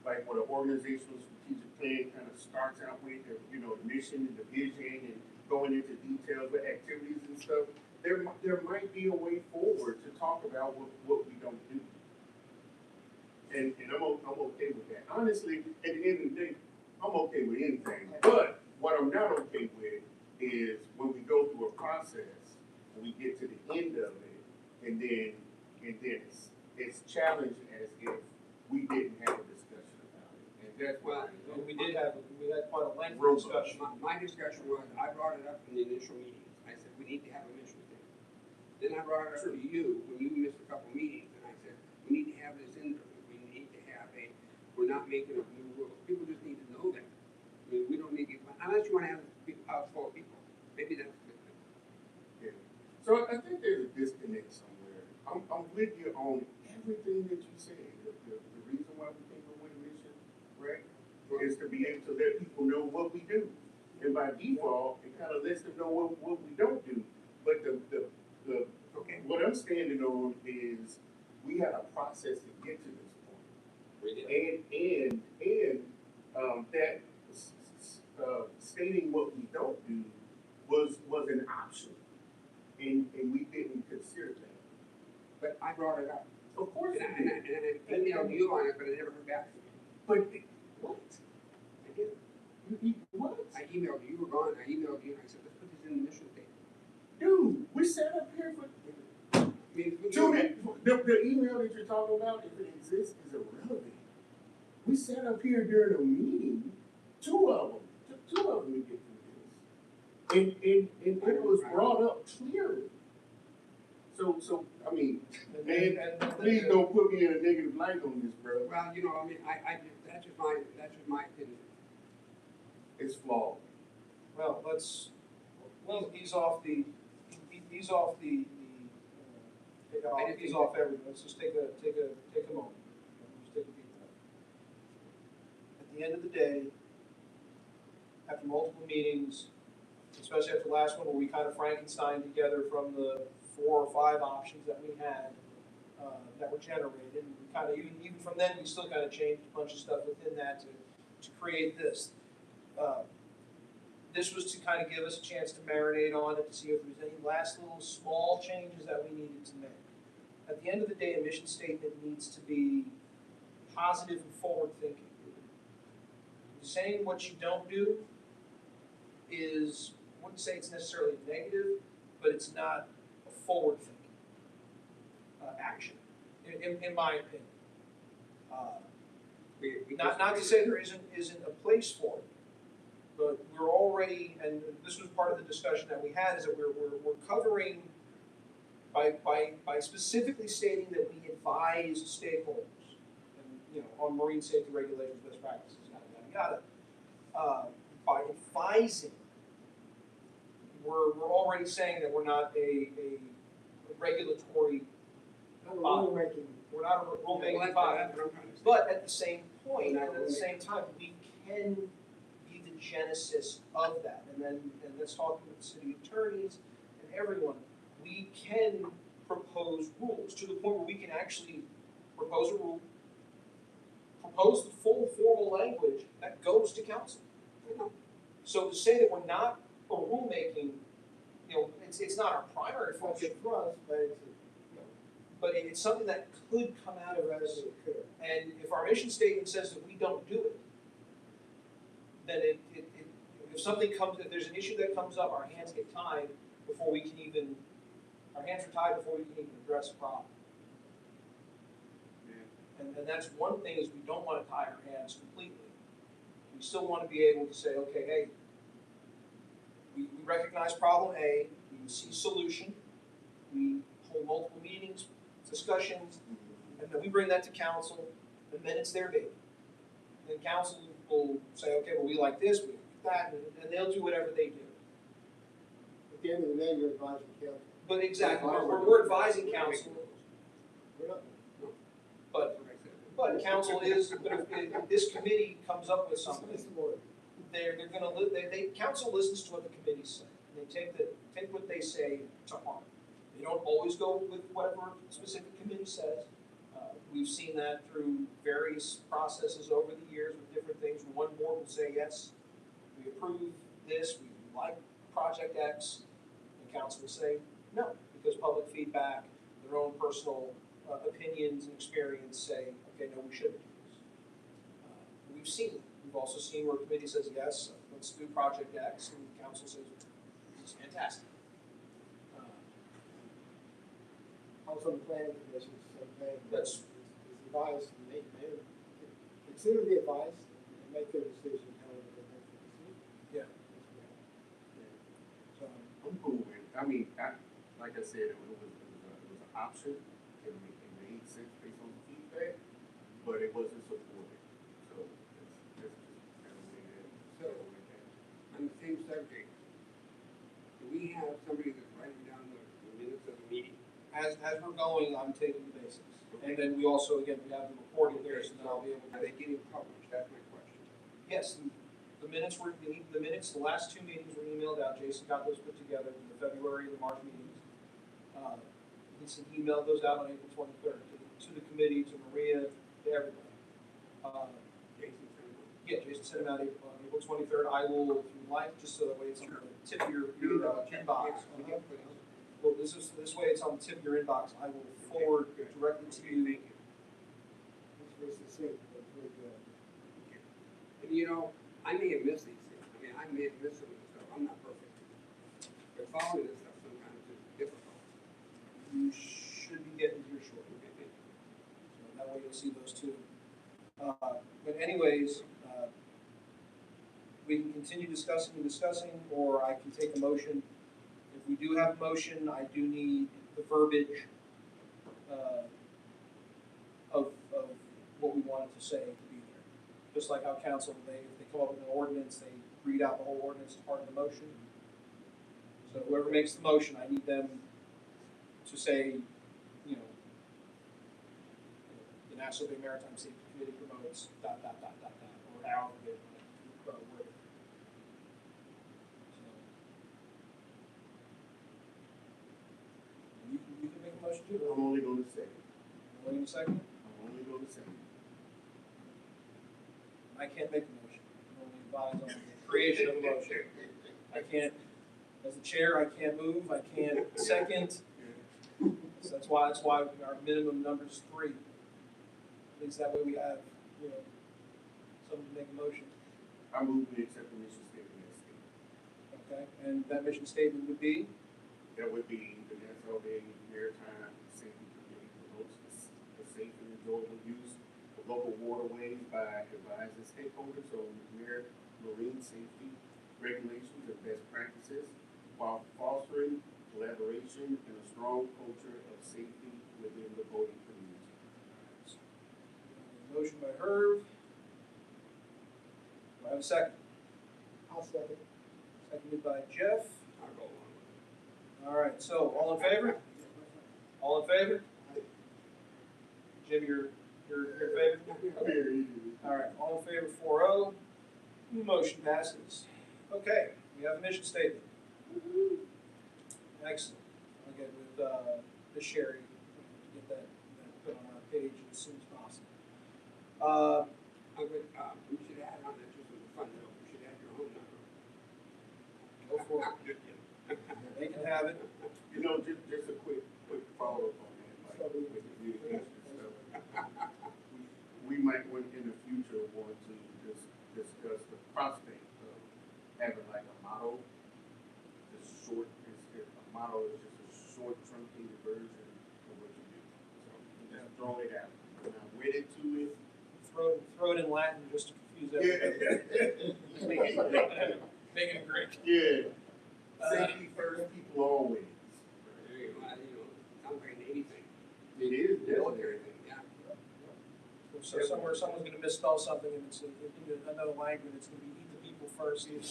like what an organizational strategic plan kind of starts out with, the mission and the vision and going into details with activities and stuff, there might be a way forward to talk about what we don't do. And I'm okay with that. Honestly, at the end of the day, I'm okay with anything. But what I'm not okay with is when we go through a process and we get to the end of it, and then it's challenged as if we didn't have a discussion about it. And that's why We had quite a lengthy Robust. discussion. My discussion was, I brought it up in the initial meetings. I said, we need to have a mission statement. Then I brought it up to you when you missed a couple meetings, and I said, we need to have this in there. We need to have we're not making up new rules. People just need to know that. We don't need to, unless you want to have a house full of people. Maybe that's a good thing. Yeah. So I think there's a disconnect somewhere. I'm with you on everything that you said. The reason why we came up with a mission, right, is to be able to let people know what we do. And by default, it kind of lets them know what we don't do. But what I'm standing on is we had a process to get to this point. And that stating what we don't do was an option. and we didn't consider that. But I brought it up. Of course And we I did. emailed you on it, but I never heard back from you. But, what? I did. What? I emailed you, you were gone, I emailed you, and I said, let's put this in the mission statement. Dude, we sat up here for, I mean, the email that you're talking about, if it exists, is irrelevant. We sat up here during a meeting, two of them to get through this. And it was brought up clearly. So, I mean, man, please don't put me in a negative light on this, bro. well, you know, I mean, that's just my opinion. It's flawed. Well, he's off the, he's off the, he's off everything. Let's just take a moment. Just take a deep breath. At the end of the day, after multiple meetings, especially after the last one where we kind of Frankenstein together from the 4 or 5 options that we had, that were generated, and we kind of, even from then, we still kind of changed a bunch of stuff within that to create this. This was to kind of give us a chance to marinate on it, to see if there was any last little small changes that we needed to make. At the end of the day, a mission statement needs to be positive and forward-thinking. Saying what you don't do is, I wouldn't say it's necessarily negative, but it's not a forward-thinking action, in my opinion. Not to say there isn't a place for it, but we're already, and this was part of the discussion that we had, is that we're covering by specifically stating that we advise stakeholders, and on marine safety regulations, best practices, yada yada. By advising, we're already saying that we're not a regulatory. Not a rulemaking. We're not a rulemaking body. But at the same point, and at the same time, we can be the genesis of that. And that's talking with the city attorneys and everyone. We can propose rules to the point where we can actually propose a rule, propose the full formal language that goes to council. So to say that we're not a rulemaking, it's not our primary function For us, but it's but it's something that could come out of us. And if our mission statement says that we don't do it, then if there's an issue that comes up, our hands get tied before we can even, address a problem. Yeah. And that's one thing, is we don't want to tie our hands completely. We still want to be able to say, okay, hey, we recognize problem A, we see solution, we hold multiple meetings, discussions, and then we bring that to council, and then it's their baby. Then council will say, okay, well, we like this, we like that, and they'll do whatever they do. At the end of the day, you're advising council. But exactly, we're advising council, We're not. but council is, but if this committee comes up with something, It's more. they're gonna, council listens to what the committees say. They take what they say to heart. They don't always go with whatever specific committee says. We've seen that through various processes over the years with different things. One board will say, yes, we approve this, we like project X, and council will say, no, because public feedback, their own personal opinions and experience say, okay, no, we shouldn't do this. We've seen it. We've also seen where a committee says, yes, let's do project X, and the council says, this is fantastic. Also, the planning commission, same thing. That's- It's advice, and they consider the advice and make their decision however they make the decision. Yeah. So, I'm cool with it. I mean, like I said, it was an option. It made sense based on the feedback, but it wasn't supported. So that's just kind of way that. So, on the same subject, do we have somebody that's writing down the minutes of the meeting? as we're going, I'm taking the basics. And then we also, again, we have the recording here, so then I'll be able Are to. they getting published? That's my question. Yes, the minutes, the last 2 meetings were emailed out. Jason got those put together, the February and the March meetings. He emailed those out on April 23rd to the committee, to Maria, to everybody. Jason sent them. Yeah, Jason sent them out April 23rd. I will, if you like, just so that way it's on the tip of your inbox. Yeah, please. Well, this way it's on the tip of your inbox. I will forward directly to you. Thank you. It's very succinct, but very good. And you know, I may have missed these things. I mean, I may have missed some of this stuff. I'm not perfect. But following this stuff sometimes is difficult. You should be getting here shortly. Okay, thank you. So that way you'll see those two. But anyways, we can continue discussing, or I can take a motion. If we do have a motion, I do need the verbiage of what we wanted to say to be there. Just like how council, if they come up with an ordinance, they read out the whole ordinance as part of the motion. So whoever makes the motion, I need them to say, you know, the Nassau Bay Maritime Safety Committee promotes ... or however they word it. So, you can make a motion too. I'm only gonna say, Only in a second? I'm only gonna say. I can't make a motion. I only advise on the creation of a motion. I can't, as the chair, I can't move, I can't second. So that's why our minimum number is 3. At least that way we have, you know, someone to make a motion. I move we accept the mission statement as stated. Okay, and that mission statement would be? That would be the Nassau Bay Maritime Safety Committee promotes the safe and enjoyable use of local waterways by advising stakeholders on marine safety regulations and best practices while fostering collaboration and a strong culture of safety within the boating community. Motion by Herb. Do I have a second? I'll second. Seconded by Jeff. I'll go along with it. All right, so all in favor? All in favor? Jim, you're in favor? All right, all in favor, 4-0. Motion passes. Okay, we have a mission statement. Excellent. I'll get with Ms. Sherry to get that put on our page as soon as possible. We should add on that just as a fun note. We should add your own number. Go for it. Just kidding. They can have it. You know, just a quick follow-up on that, like with the communication stuff. We might want in the future want to discuss the prospect of having like a motto. Just short, a motto is just a short truncated version of what you do. So just throw it out. When I went into it. Throw it in Latin just to confuse everybody. Make it Greek. Yeah. Safety first, people always. There you go. Sounds like a Navy thing. It is Military definitely. thing, yeah. So somewhere someone's going to misspell something and it's in another language. It's going to be eat the people first. Need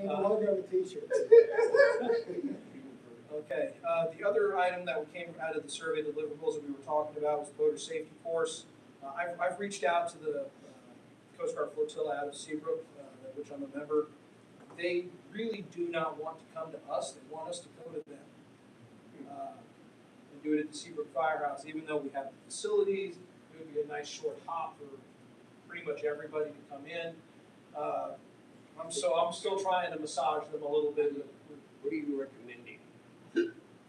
a logo of a t-shirt. Okay, the other item that came out of the survey deliverables that we were talking about was the boater safety course. I've reached out to the Coast Guard flotilla out of Seabrook, which I'm a member. They really do not want to come to us. They want us to go to them and do it at the Seabrook Firehouse. Even though we have the facilities, it would be a nice short hop for pretty much everybody to come in. I'm still trying to massage them a little bit. What are you recommending?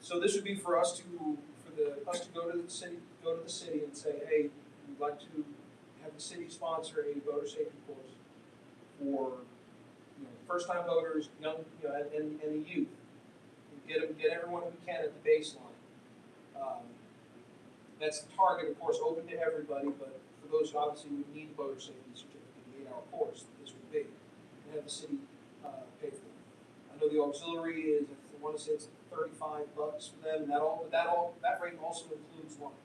So this would be for us to go to the city and say, hey, we'd like to have the city sponsor a boater safety course for first-time boaters, young, and the youth. Get everyone we can at the baseline. That's the target, of course, open to everybody, but for those who obviously would need a boater safety certificate, the 8-hour course this would be, and have the city pay for it. I know the auxiliary is, I want to say it's $35 for them, and that rate also includes lunch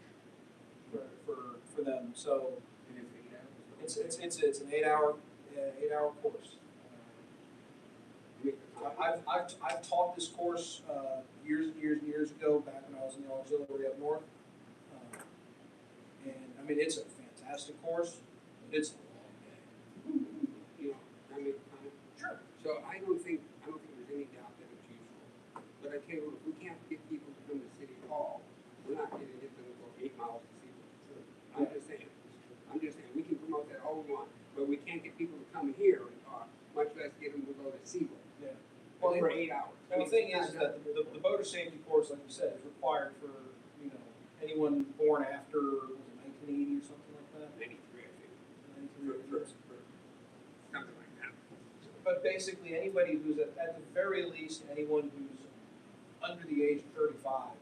for them. So it's an 8-hour course. I've taught this course years and years ago, back when I was in the auxiliary up north, and I mean it's a fantastic course, but it's a long day. I make a comment? Sure. So I don't think there's any doubt that it's useful. But I tell you what, if we can't get people to come to City Hall, we're not going to get them to go 8 miles to see them. I'm just saying, we can promote that all we want, but we can't get people to come here and talk, much less get them to go to Seaway. Yeah. For 8 hours. And the thing is that the boater safety course, like you said, is required for, you know, anyone born after, was it 1980 or something like that? 93, I think. 93. Something like that. But basically, anybody who's at the very least, anyone who's under the age of 35,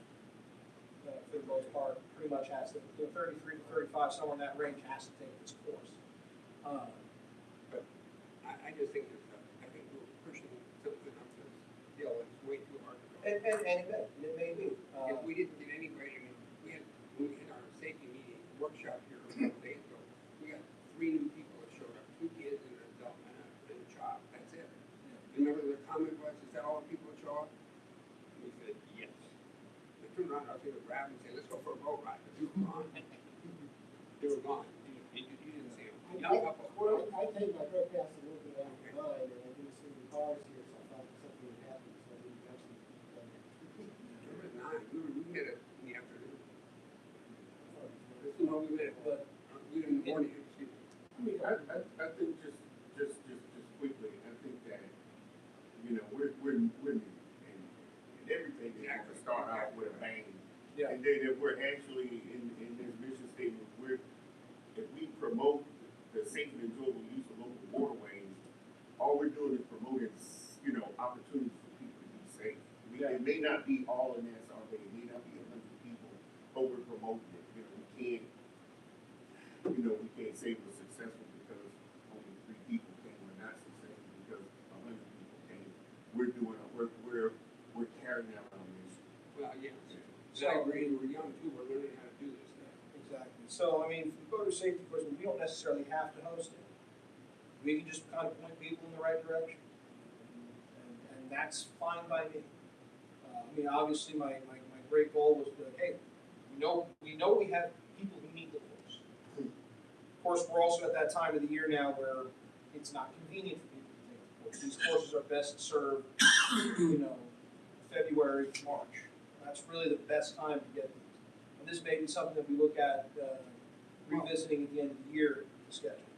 for the most part, pretty much has to, 33 to 35, somewhere in that range, has to take this course. I just think it's, I think we're pushing something up this hill, it's way too hard to go. And it may be. If we didn't get anybody, I mean, when we had our safety meeting workshop here a couple days ago, we got 3 new people that showed up, 2 kids and an adult and a child, that's it. Remember the comment was, is that all the people that show up? And we said, yes. They turned around, I was gonna grab them and say, let's go for a boat ride, but they were gone. They were gone, you didn't see them. Young couple. I take my truck past a little bit after 9, and I didn't see any cars here, so I thought something had happened, so I didn't actually go there. It was 9, we met it in the afternoon. This is when we met, but we didn't warn you, excuse me. I mean, I think just quickly, I think that, you know, we're new, and everything is going to start out with a bang. Yeah. And then if we're actually in this mission statement, if we promote the safe and enjoyable use of local waterways, all we're doing is promoting, you know, opportunities for people to be safe. It may not be all in Nassau Bay, it may not be 100 people, but we're promoting it. We can't say we're successful because only 3 people came. We're not successful because 100 people came. We're carrying out our mission. Well, yes. So, I agree, we're young too, we're learning how to do this stuff. Exactly. So, I mean, for the boater safety course, we don't necessarily have to host it. We can just kind of point people in the right direction. And that's fine by me. I mean, obviously, my great goal was to, hey, we know we have people who need the course. Of course, we're also at that time of the year now where it's not convenient for people to take the course. These courses are best served, you know, February, March. That's really the best time to get these. And this may be something that we look at revisiting at the end of the year to schedule.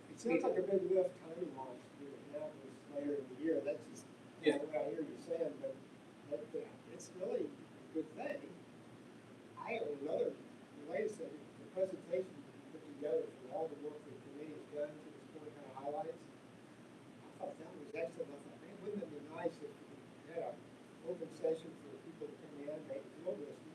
It sounds like a big lift timing wise to do it now, because later in the year, that's just, Yeah. what I hear you saying, but it's really a good thing. Another, like I said, the presentation put together for all the work the committee has done to this point kind of highlights. I thought that was excellent. I thought, man, wouldn't it be nice if we had an open session for people to come in, maybe a little listen,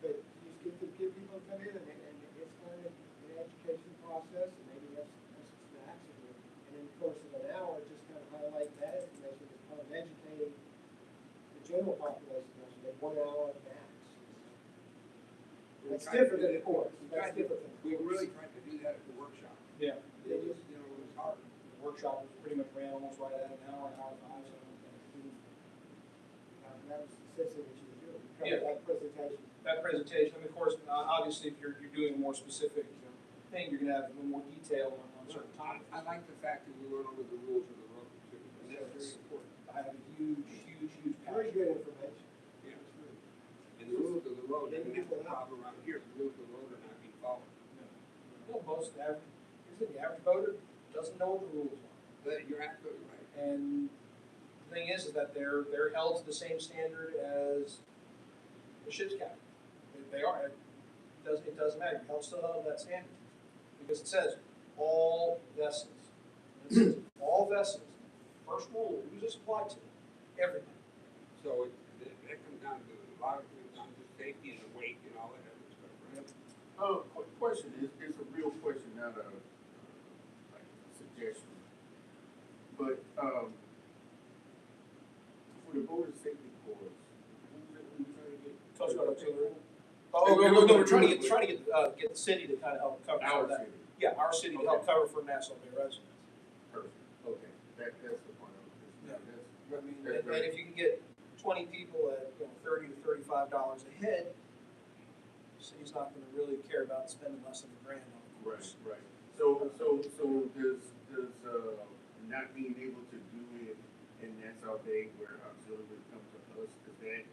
but just get people to come in and it's kind of an education process, and maybe have some snacks, and in the course of an hour, just kind of highlight that information as part of educating the general population, like 1 hour max. That's different than the course. That's different than the We course. really tried to do that at the workshop. Yeah. It was, it was hard. The workshop was pretty much ran almost right at an hour, hour 5, so. That was essentially what you were doing. You Yeah. covered that presentation. That presentation, and of course, obviously, if you're doing a more specific thing, you're gonna have a little more detail on certain topics. I like the fact that we went over the rules of the road too, and that's very important. I have a huge Very passion. good information. Yeah. And the rules of the road, I mean, that's the problem around here, the rules of the road are not being followed. Well, most average, the average voter doesn't know what the rules are. But you're absolutely right. And the thing is that they're held to the same standard as the ship's captain. They are. It doesn't matter. You're held still held to that standard because it says all vessels. It says all vessels. First rule: who's this applied to? Everybody. So that comes down to, a lot of things down to safety and the weight and all that other stuff, right? Question is, it's a real question, not a like suggestion. But for the boater safety course, who's trying to get? Coast Guard Auxiliary. Oh, no, we're trying to get the city to kind of help cover some Our of that. city. Yeah, our city to help cover for Nassau Bay residents. Perfect, okay, that's the point of this. Yeah. That's- I mean, that's and great. if you can get 20 people at $30 to $35 a head, the city's not going to really care about spending less than $1,000 on the course. Right. So does not being able to do it in Nassau Bay where auxiliary comes to us, does that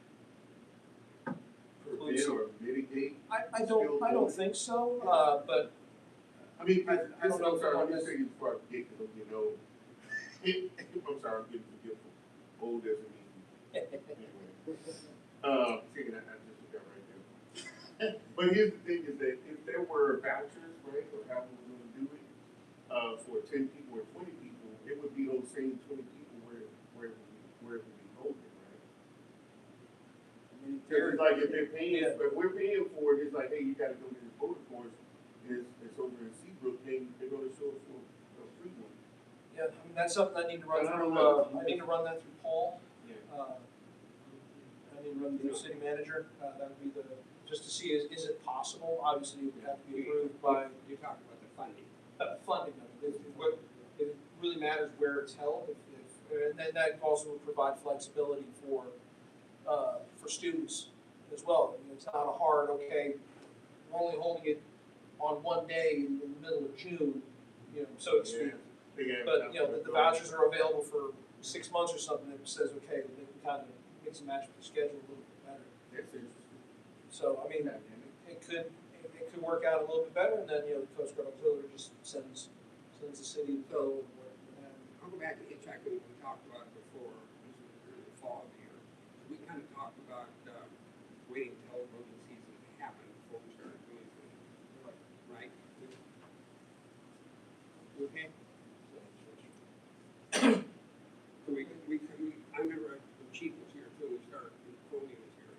prevent or mitigate? I don't think so, but I mean, I don't know I'm if sorry, I I'm want just to- saying before I get to, I'm sorry, I'm getting forgetful. Old doesn't mean Figured I just looked that right there. But here's the thing is that if there were vouchers, right, or how we were gonna do it, for 10 people or 20 people, it would be those same 20 people where it would be holding, right? Cause it's like if they're paying, Yeah. if we're paying for it, it's like, hey, you gotta go to this voter course, it's over in Seabrook, they're gonna show us for a free one. Yeah, I mean, that's something I need to run I through, don't know. I need to run that through Paul. Yeah. I need to run through the city manager, that would be just to see, is it possible? Obviously, it would have to be approved by, You're talking about the funding. funding of it. It really matters where it's held, and then that also would provide flexibility for students as well. I mean, it's not a hard, okay, we're only holding it on one day in the middle of June, so to speak. Yeah. But, the vouchers are available for 6 months or something, that says, okay, they can kind of mix and match with the schedule a little bit better. That's interesting. So, I mean, it could work out a little bit better, and then, the Coast Guard Auxiliary just sends the city the bill. I'll go back to hitchhiking, we talked about it before, this was during the fall of the year. We kind of talked about, waiting until voting season happened before we started doing things, right? You okay? So I remember the chief was here too, we started, Tony was here,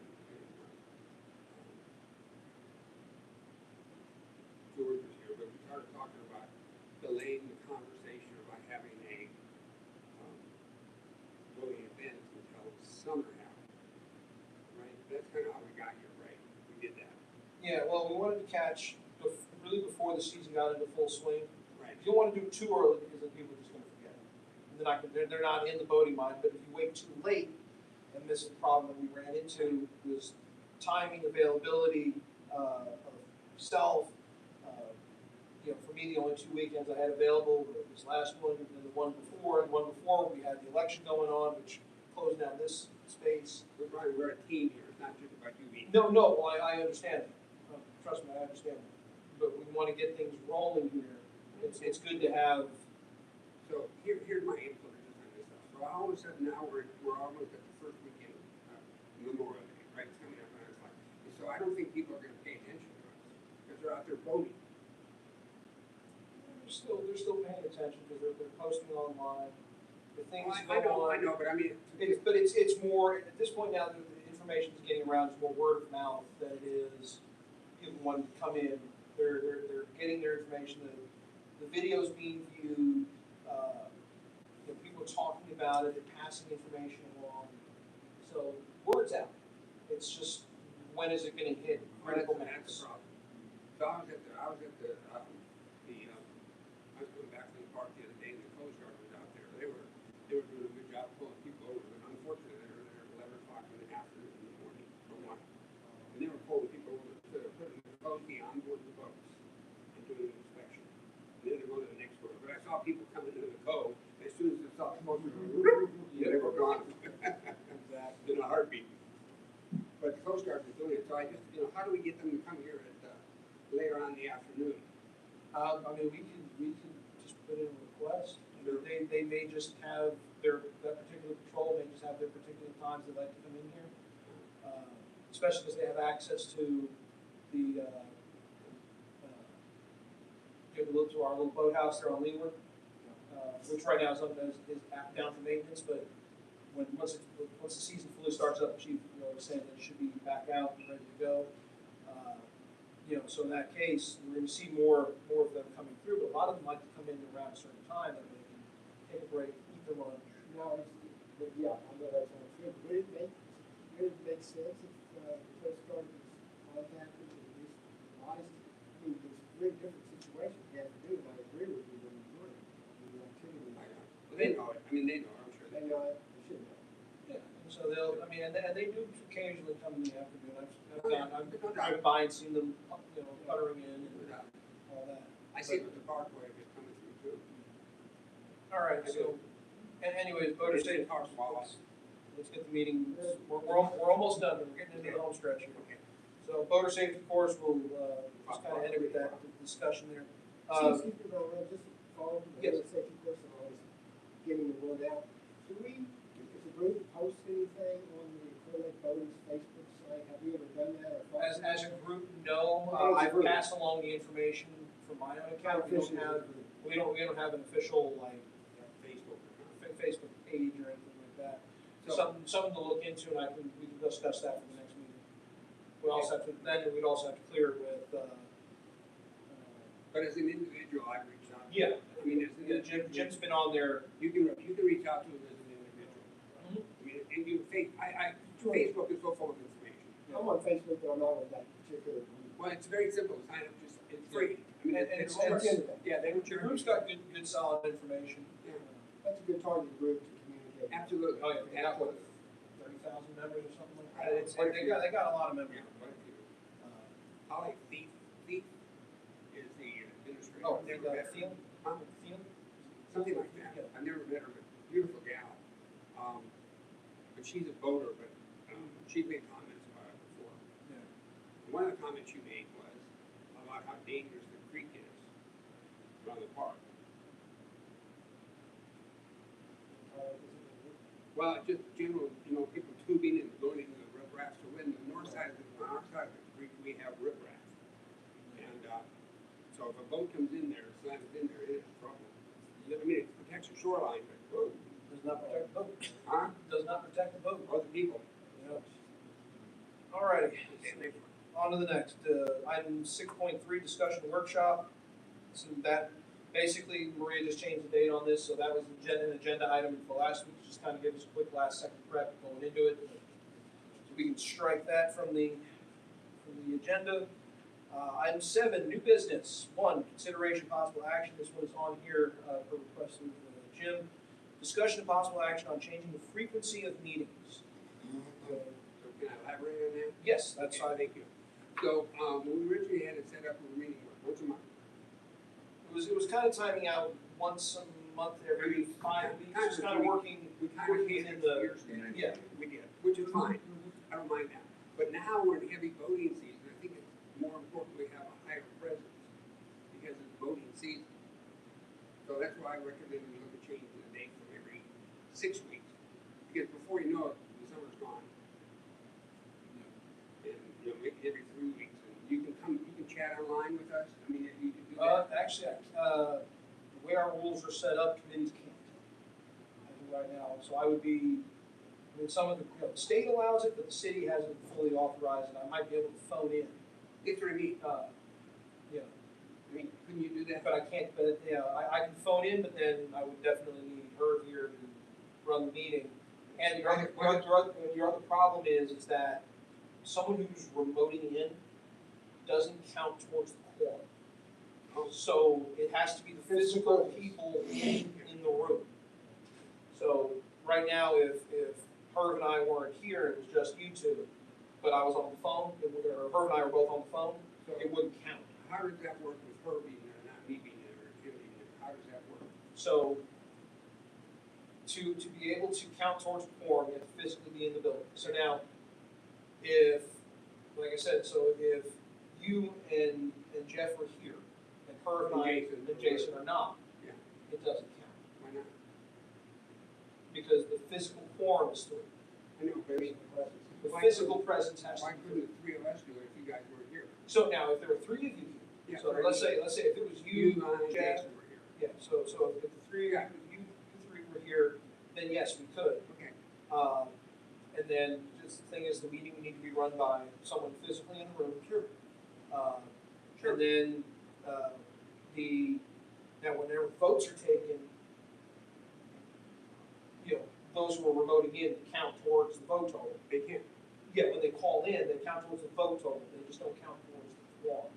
George was here, but we started talking about delaying the conversation about having a voting event until summer happened, right? That's kind of how we got here, right? We did that. Yeah, well, we wanted to catch really before the season got into full swing. Right. You don't want to do it too early because then people are just going to forget. They're not in the voting mind. But if you wait too late, and this is the problem that we ran into, was timing, availability of self. For me, the only 2 weekends I had available were this last one and the one before. And the one before, we had the election going on, which closed down this space. We're a team here. It's not just about you being. No, well, I understand. Trust me, I understand. But we want to get things rolling here. It's good to have. So here's my input on this stuff. So all of a sudden now we're almost at the first weekend of Memorial Day, right? It's coming up, and it's like, so I don't think people are going to pay attention to us because they're out there voting. They're still paying attention because they're posting online. The things I know, but I mean, it's more at this point now. The information is getting around. It's more word of mouth than it is people wanting to come in. They're getting their information. The videos being viewed. People talking about it. They're passing information along. So word's out. It's just when is it going to hit critical that's mass? the problem. So I was at the I was coming back from the park the other day, and the Coast Guard was out there. They were doing a good job pulling people over, but unfortunately, they were there at 11 o'clock in the afternoon in the morning for one. And they were pulling people over to putting the bogey on board the boats and doing an inspection. And then they're going to the next door. But I saw people coming into the cove. As soon as they saw the boat, they were gone. In a heartbeat. But the Coast Guard was doing it, so I just, how do we get them to come here at later on in the afternoon? I mean, we can just put in a request. They may just have that particular patrol may just have their particular times they'd like to come in here, especially because they have access to the to our little boathouse there on Leeward, which right now is down for maintenance, but once the season fully starts up, the chief was saying that it should be back out and ready to go. So in that case, we're going to see more of them coming through. But a lot of them like to come in around a certain time that they can take a break, eat their lunch. No, yeah, I know that's all true. Would it make sense if the Coast Guard was contacted and at least advised? I mean, it's a very different situation you have to do, and I agree with you when you're doing it. The activity. Well, they know it. I mean, they know. I'm sure They know it. They should know. Yeah. So and they do occasionally come in the afternoon. I've driven by and seen them, puttering in and all that. I see it with the parkway if it's coming through too. All right. So, and anyways, voter safety. Let's get the meeting. We're almost done. We're getting into the home stretch here. Okay. So voter safety course, we'll just kind of end with that discussion there. Excuse me, just to follow the Yes. road safety course and all this, getting the word out. Should we, if the group post anything on the Clear Lake Voters Facebook site? Have we ever done that or? As a group, no, As a I've group. passed along the information from my own account, we don't have an official, like, Facebook page or anything like that. So, Something to look into, and we can discuss that for the next meeting. We'd also have to clear it with, but as an individual, I reach out. yeah, I mean, as an yeah, individual, Jim's been on there. you can reach out to him as an individual. I mean, and you, Facebook is so full of information. I'm on Facebook, but I'm not on that particular group. Well, it's very simple, sign up, it's free. I mean, And it's it's- yeah, they don't The charge. group's got good solid information. Yeah. That's a good target group to communicate. Absolutely. Oh, yeah, they got what, 30,000 members or something like that? They got a lot of members. Yeah, quite a few. Uh, Holly Thief is the administrator. Oh, I've never met her. Thiel? Huh? Thiel? Something like that. Yeah. I've never met her, but beautiful gal. But she's a voter, but she's made comments about it before. Yeah. One of the comments she made was about how dangerous the creek is around the park. Well, just general, people tubing and going into the riprap. So when the north side of on our side of the creek, we have riprap. And so if a boat comes in there, slams in there, it is trouble. I mean, it protects the shoreline, but whoa, Does not protect the boat. huh? Does not protect the boat. Other people. Yeah. Alrighty, And they, on to the next, item 6.3, discussion workshop. So that, basically, Maria just changed the date on this, so that was an agenda item for last week, just kind of give us a quick last second prep going into it. So we can strike that from the agenda. Item 7, new business. 1, consideration possible action, this one is on here, for request of Jim. Discussion of possible action on changing the frequency of meetings. so can I elaborate on that? Yes, that's, Okay, thank you. So, when we originally had it set up, we were meeting once a month. it was kind of timing out once a month, every 5 weeks, just kind of working. We kind of Working came in in the- the, yeah. we did, which is fine. I don't mind that. But now we're in heavy voting season. I think it's more important we have a higher presence because it's voting season. So that's why I recommend we look at changing the date from every 6 weeks. Because before you know it, the summer's gone. And, make it every 3 weeks. And you can chat online with us. I mean, you can do that. Actually, the way our rules are set up, committees can't. I think right now, so I would be, some of the, the state allows it, but the city hasn't fully authorized it. I might be able to phone in, It's what I mean. yeah, I mean, couldn't you do that? but I can't, but, I can phone in, but then I would definitely need her here to run the meeting. And your other problem is that someone who's remoting in doesn't count towards the quorum. So it has to be the physical people in the room. So right now, if Herb and I weren't here, it was just you two, but I was on the phone, or Herb and I were both on the phone, it wouldn't count. How does that work with her being there, not me being there, or him being there? How does that work? So to be able to count towards the quorum, you have to physically be in the building. So now, if, like I said, so if you and Jeff are here, and Herb and I and Jason are not, Yeah. it doesn't count. Why not? Because the physical quorum is 3. I know, but I mean, The Why physical presence has why to be 3. couldn't the 3 of us do it if you guys weren't here? So now, if there were 3 of you Yeah, here, so right. let's say if it was you, I, and Jeff, Jason were here. yeah, so if the 3 of you three were here, then yes, we could. Okay. And then, just the thing is, the meeting would need to be run by someone physically in the room. Sure. And then, now whenever votes are taken, those who are remoting in count towards the vote total. They can't. Yeah, when they call in, they count towards the vote total, they just don't count towards the quorum,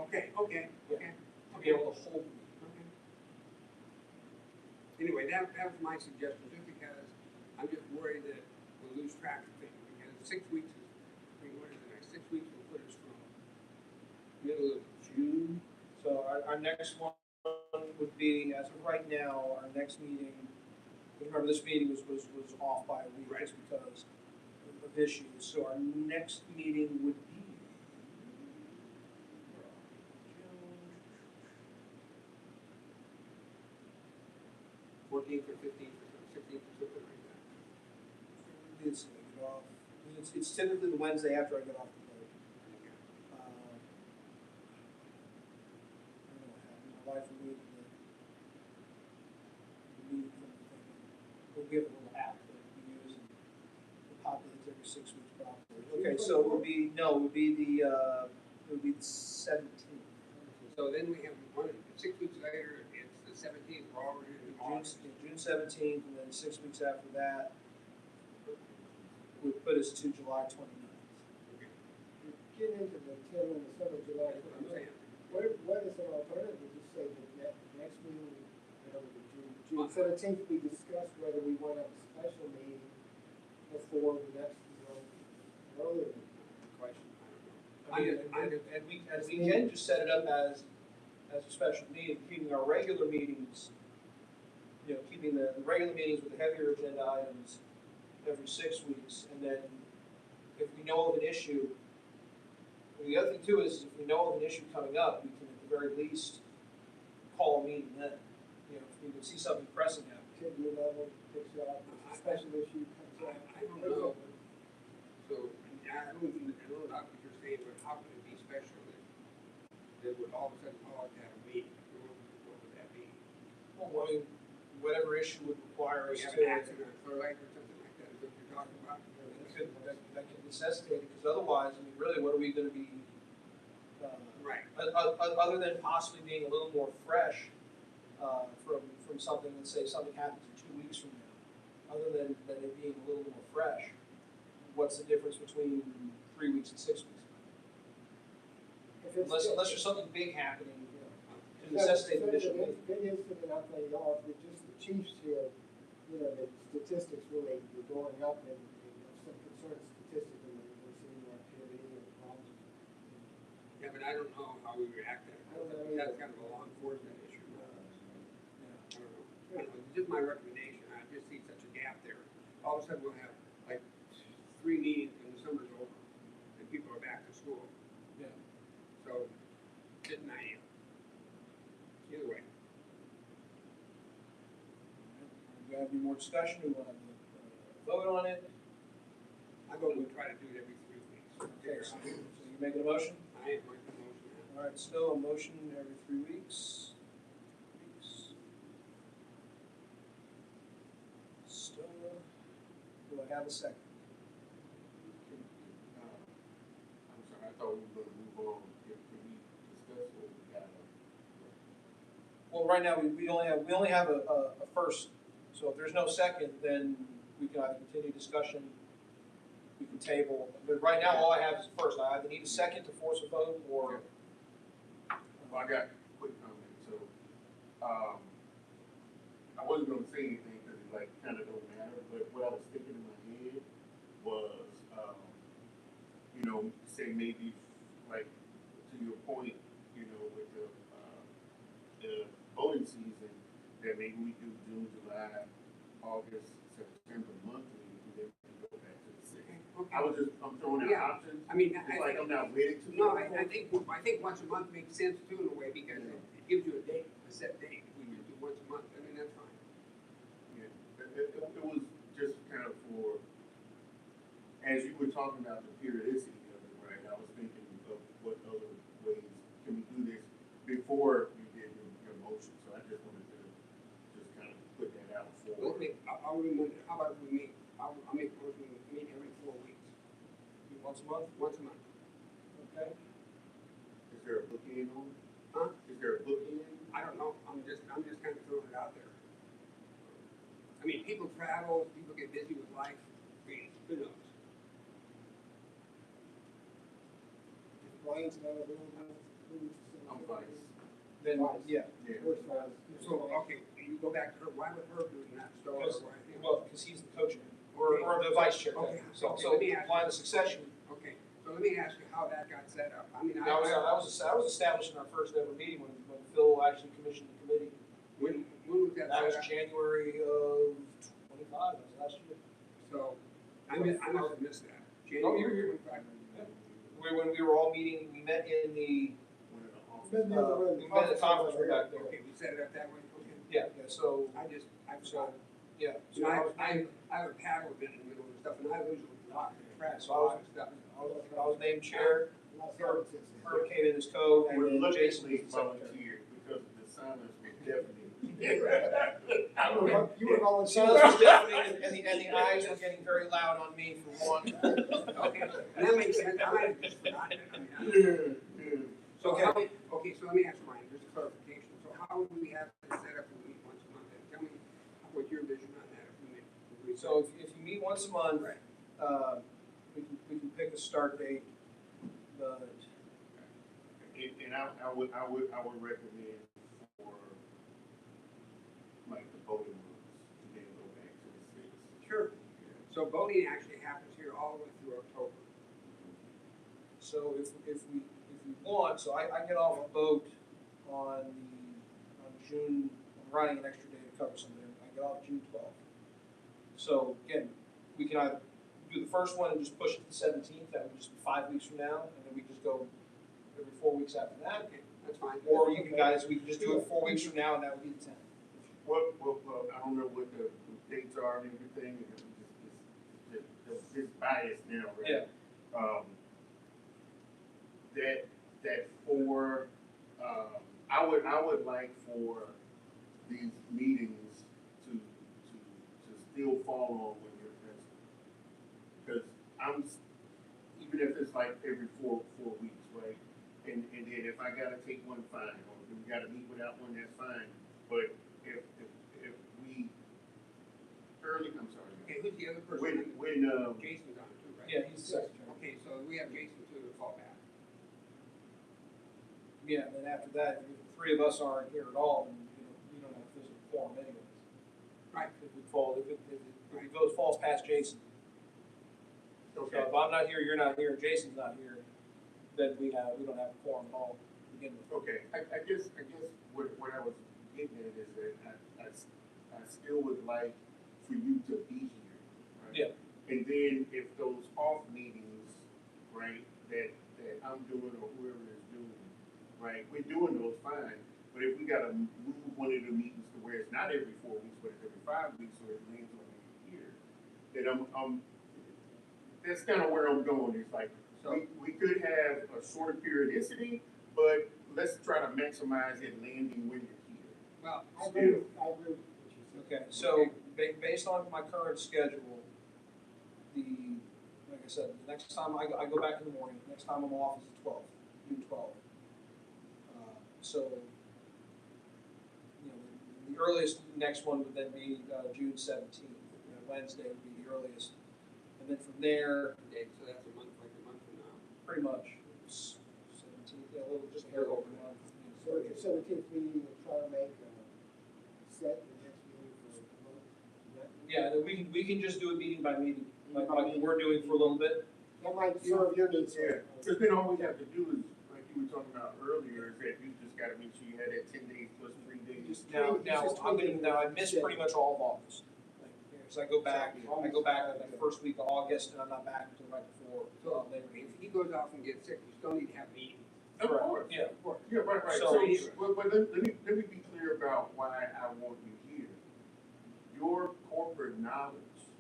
Okay. to be able to hold the meeting. Okay. Anyway, that was my suggestion, just because I'm just worried that we'll lose track of things, because 6 weeks is, what is the next 6 weeks will put us from middle of June. So our next one would be, as of right now, our next meeting, remember this meeting was off by a week Right. just because of issues. So our next meeting would be June 14th or 15th or 16th or something like that. It's typically the Wednesday after I get off the boat. I don't know what happened, my wife removed the meeting from the thing. We'll give it a little app that we use and it populates every 6 weeks properly. Okay, so it would be, no, it would be the 17th. So then we have 6 weeks later, it's the 17th, we're already in August. June 17th, and then 6 weeks after that would put us to July 29th. Get into the 10 in the summer, July. That's what I'm saying. What is an alternative? We just say that next meeting, June 17th, we discuss whether we want to have a special meeting before the next, earlier. Question, I I mean, don't know. and we can just set it up as a special meeting, keeping our regular meetings, keeping the regular meetings with the heavier agenda items every 6 weeks, and then if we know of an issue, and the other thing too is if we know of an issue coming up, we can at the very least call a meeting then. If we can see something pressing happen. Could be level, picks up, a special issue comes up. I don't know. So, I don't know what you're saying, but how could it be special that would all of a sudden call it to have a meeting? What would that be? Well, I mean, whatever issue would require We us have to. an accident or something like that, is what you're talking about? That can necessitate it, because otherwise, I mean, really, what are we gonna be, Right. other than possibly being a little more fresh, from something, let's say something happens in 2 weeks from now, other than it being a little more fresh, what's the difference between 3 weeks and 6 weeks? Unless there's something big happening, to necessitate an additional meeting. Big incident, I'm thinking, with just the chiefs here, the statistics really were going up and some concerned statistically, we're seeing more activity and problems. Yeah, but I don't know how we react to it. I don't know That's either. kind of a law enforcement issue. I don't know. Yeah. It's just my recommendation. I just see such a gap there. All of a sudden, we'll have like 3 meetings when the summer's over and people are back to school. Yeah. So, just an idea. Either way. Do we have any more discussion? We want to vote on it? I go, we try to do it every 3 weeks. Okay, so you making a motion? I ain't making a motion now. All right, still a motion every 3 weeks. Still, do I have a second? I'm sorry, I thought we were gonna move on, can we discuss what we got? Well, right now, we only have a first, so if there's no second, then we can either continue discussion, we can table, but right now, all I have is a first. I either need a second to force a vote, or. Well, I got a quick comment, so, I wasn't gonna say anything, cause it like kinda don't matter, but what I was thinking in my head was, say maybe, like, to your point, with the voting season, that maybe we do June, July, August, September monthly, and then we go back to the sixth. Okay. I'm throwing out Yeah. options, I mean, it's like I'm not waiting to. No, I think once a month makes sense too in a way because it gives you a date, a set date. If we do once a month, I mean, that's fine. Yeah, it was just kind of for, as you were talking about the periodicity of it, right, I was thinking of what other ways can we do this before you did your motion, so I just wanted to just kind of put that out for. How about we meet, I'll make a motion, we meet every 4 weeks, Once a month? once a month. Okay. Is there a bookend on it? Huh? Is there a bookend? I don't know, I'm just kind of throwing it out there. I mean, people travel, people get busy with life, I mean, who knows? Ryan's not available. I'm fine. Then, yeah. Yeah. So, okay, you go back to her, why would her do that? Because he's the co-chair, or the vice chair. Okay. So Let me ask apply the succession. Okay, so let me ask you how that got set up. I mean, That was established in our first ever meeting when Phil actually commissioned the committee. when was that That was set up? January of 25, that was last year. So, I must have missed that. Oh, you're January here. 25. When we were all meeting, we met in the, One of the offices. Been the other way. we met at the conference room back there. Okay, we set it up that way, okay. Yeah, so, I forgot. yeah. You know, I have a paddle event in the middle of stuff, and I lose lot of trash, So a lot of stuff. I was named chair, Lots of evidence in there. Herb came in as co, and We're then Jason luckily was the secretary. volunteered because the silence was deafening. You were volunteering. Silence was deafening, and the eyes were getting very loud on me for one. Okay, and that makes sense, I might have just forgotten it, I mean, I don't Yeah, know. yeah. So Okay. okay, so let me ask Ryan, just a clarification, so how would we have it set up if we meet once a month, and tell me what your vision on that, if we meet. So if you meet once a month, Right. we can pick a start date, but And I would recommend for like the voting months, and then go back to the sixth. Sure. So voting actually happens here all the way through October. so if we want, so I get off a boat on June, I'm running an extra day to cover something, I get off June 12th. So again, we can either do the first one and just push it to the 17th, that would just be 5 weeks from now, and then we just go every 4 weeks after that. Okay, that's fine. Or you guys, we can just do it 4 weeks from now, and that would be the 10th. Well, I don't know what the dates are and everything, and it's just biased now, right? Yeah. That for, I would like for these meetings to still fall on when you're present. Because even if it's like every four weeks, right? And then if I gotta take one, fine, or if we gotta meet without one, that's fine. But if we, I'm sorry. Okay, who's the other person? When, Jason's on it too, right? Yeah, he's the secretary. Okay, so we have Jason too to fall back. Yeah, and then after that, if the three of us aren't here at all, then, we don't have a physical quorum anyways. Right. If it falls past Jason. So if I'm not here, you're not here, Jason's not here, then we don't have a quorum at all to begin with. okay, I guess what I was getting at is that I still would like for you to be here, right? Yeah. And then if those off meetings, right, that I'm doing or whoever is doing, right, we're doing those fine. But if we gotta move one of the meetings to where it's not every 4 weeks, but it's every 5 weeks, so it lands on a year, then that's kind of where I'm going. It's like, we could have a shorter periodicity, but let's try to maximize it landing when you're here. Well, I agree with what you said. Okay, so based on my current schedule, like I said, the next time I go back in the morning, next time I'm off is the 12th, June 12th. So, the earliest next one would then be June 17th. Wednesday would be the earliest. And then from there, okay, so that's a month, like a month from now. pretty much, 17th, yeah, a little, just a hair over a month. So at the 17th meeting, we'll try to make set the next meeting for a month. Yeah, and then we can just do it meeting by meeting, like we're doing for a little bit. That might serve your needs. Yeah, because then all we have to do is, like you were talking about earlier, is that you just gotta make sure you had that 10 days plus 3 days. Now I missed pretty much all of August. So I go back like the first week of August, and I'm not back until right before So Labor Day. if he goes off and gets sick, you still need to have meetings. Of course. Yeah. Of course. Yeah, right. So- But let me be clear about why I want you here. Your corporate knowledge,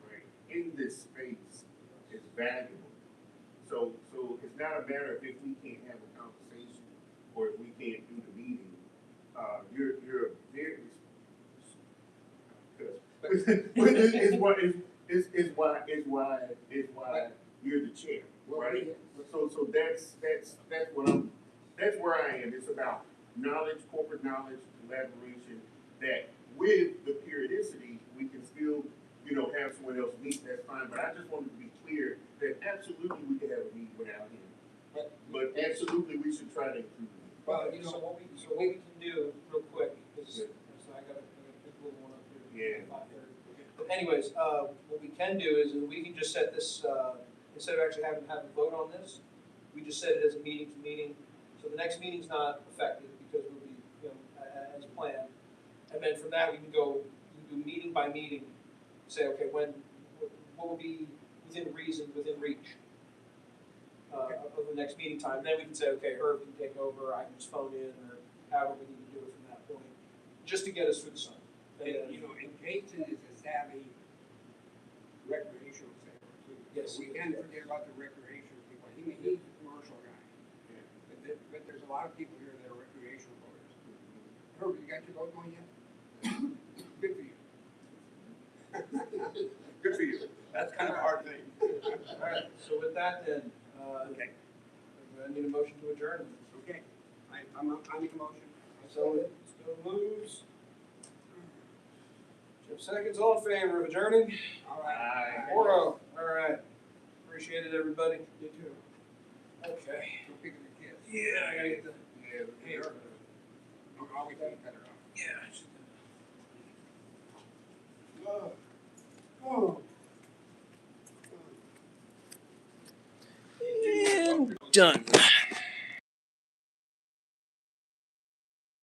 right, in this space is valuable. So it's not a matter of if we can't have a conversation or if we can't do the meeting. You're very is why you're the chair, right? So that's where I am. It's about knowledge, corporate knowledge, collaboration. That with the periodicity, we can still, have someone else meet. That's fine. But I just wanted to be clear that absolutely we can have a meeting without him. But absolutely we should try to include him. Well, So what we can do real quick is, so I gotta pick a little one up here. Yeah. 5:30. But anyways, what we can do is we can just set this, instead of actually having a vote on this, we just set it as a meeting to meeting. So the next meeting's not affected because we'll be, as planned. And then from that, we can do meeting by meeting, say, okay, what will be within reason, within reach of the next meeting time. And then we can say, okay, Herb can take over, I can just phone in, or however we need to do it from that point, just to get us through the summer. And Jason is a savvy recreational sailor too. we can't forget about the recreational people. He's a commercial guy. But there's a lot of people here that are recreational voters. Herb, you got your vote going yet? Good for you. Good for you. That's kind of a hard thing. All right, so with that then, Okay. I need a motion to adjourn. Okay. I make a motion. So moves. Jeff seconds, all in favor of adjourning? All right. 4-0. All right. Appreciate it, everybody. You too. Okay. Go pick up your kids. Yeah, I gotta get the. Yeah, hey, Herb. Don't always take better off. Yeah. And done.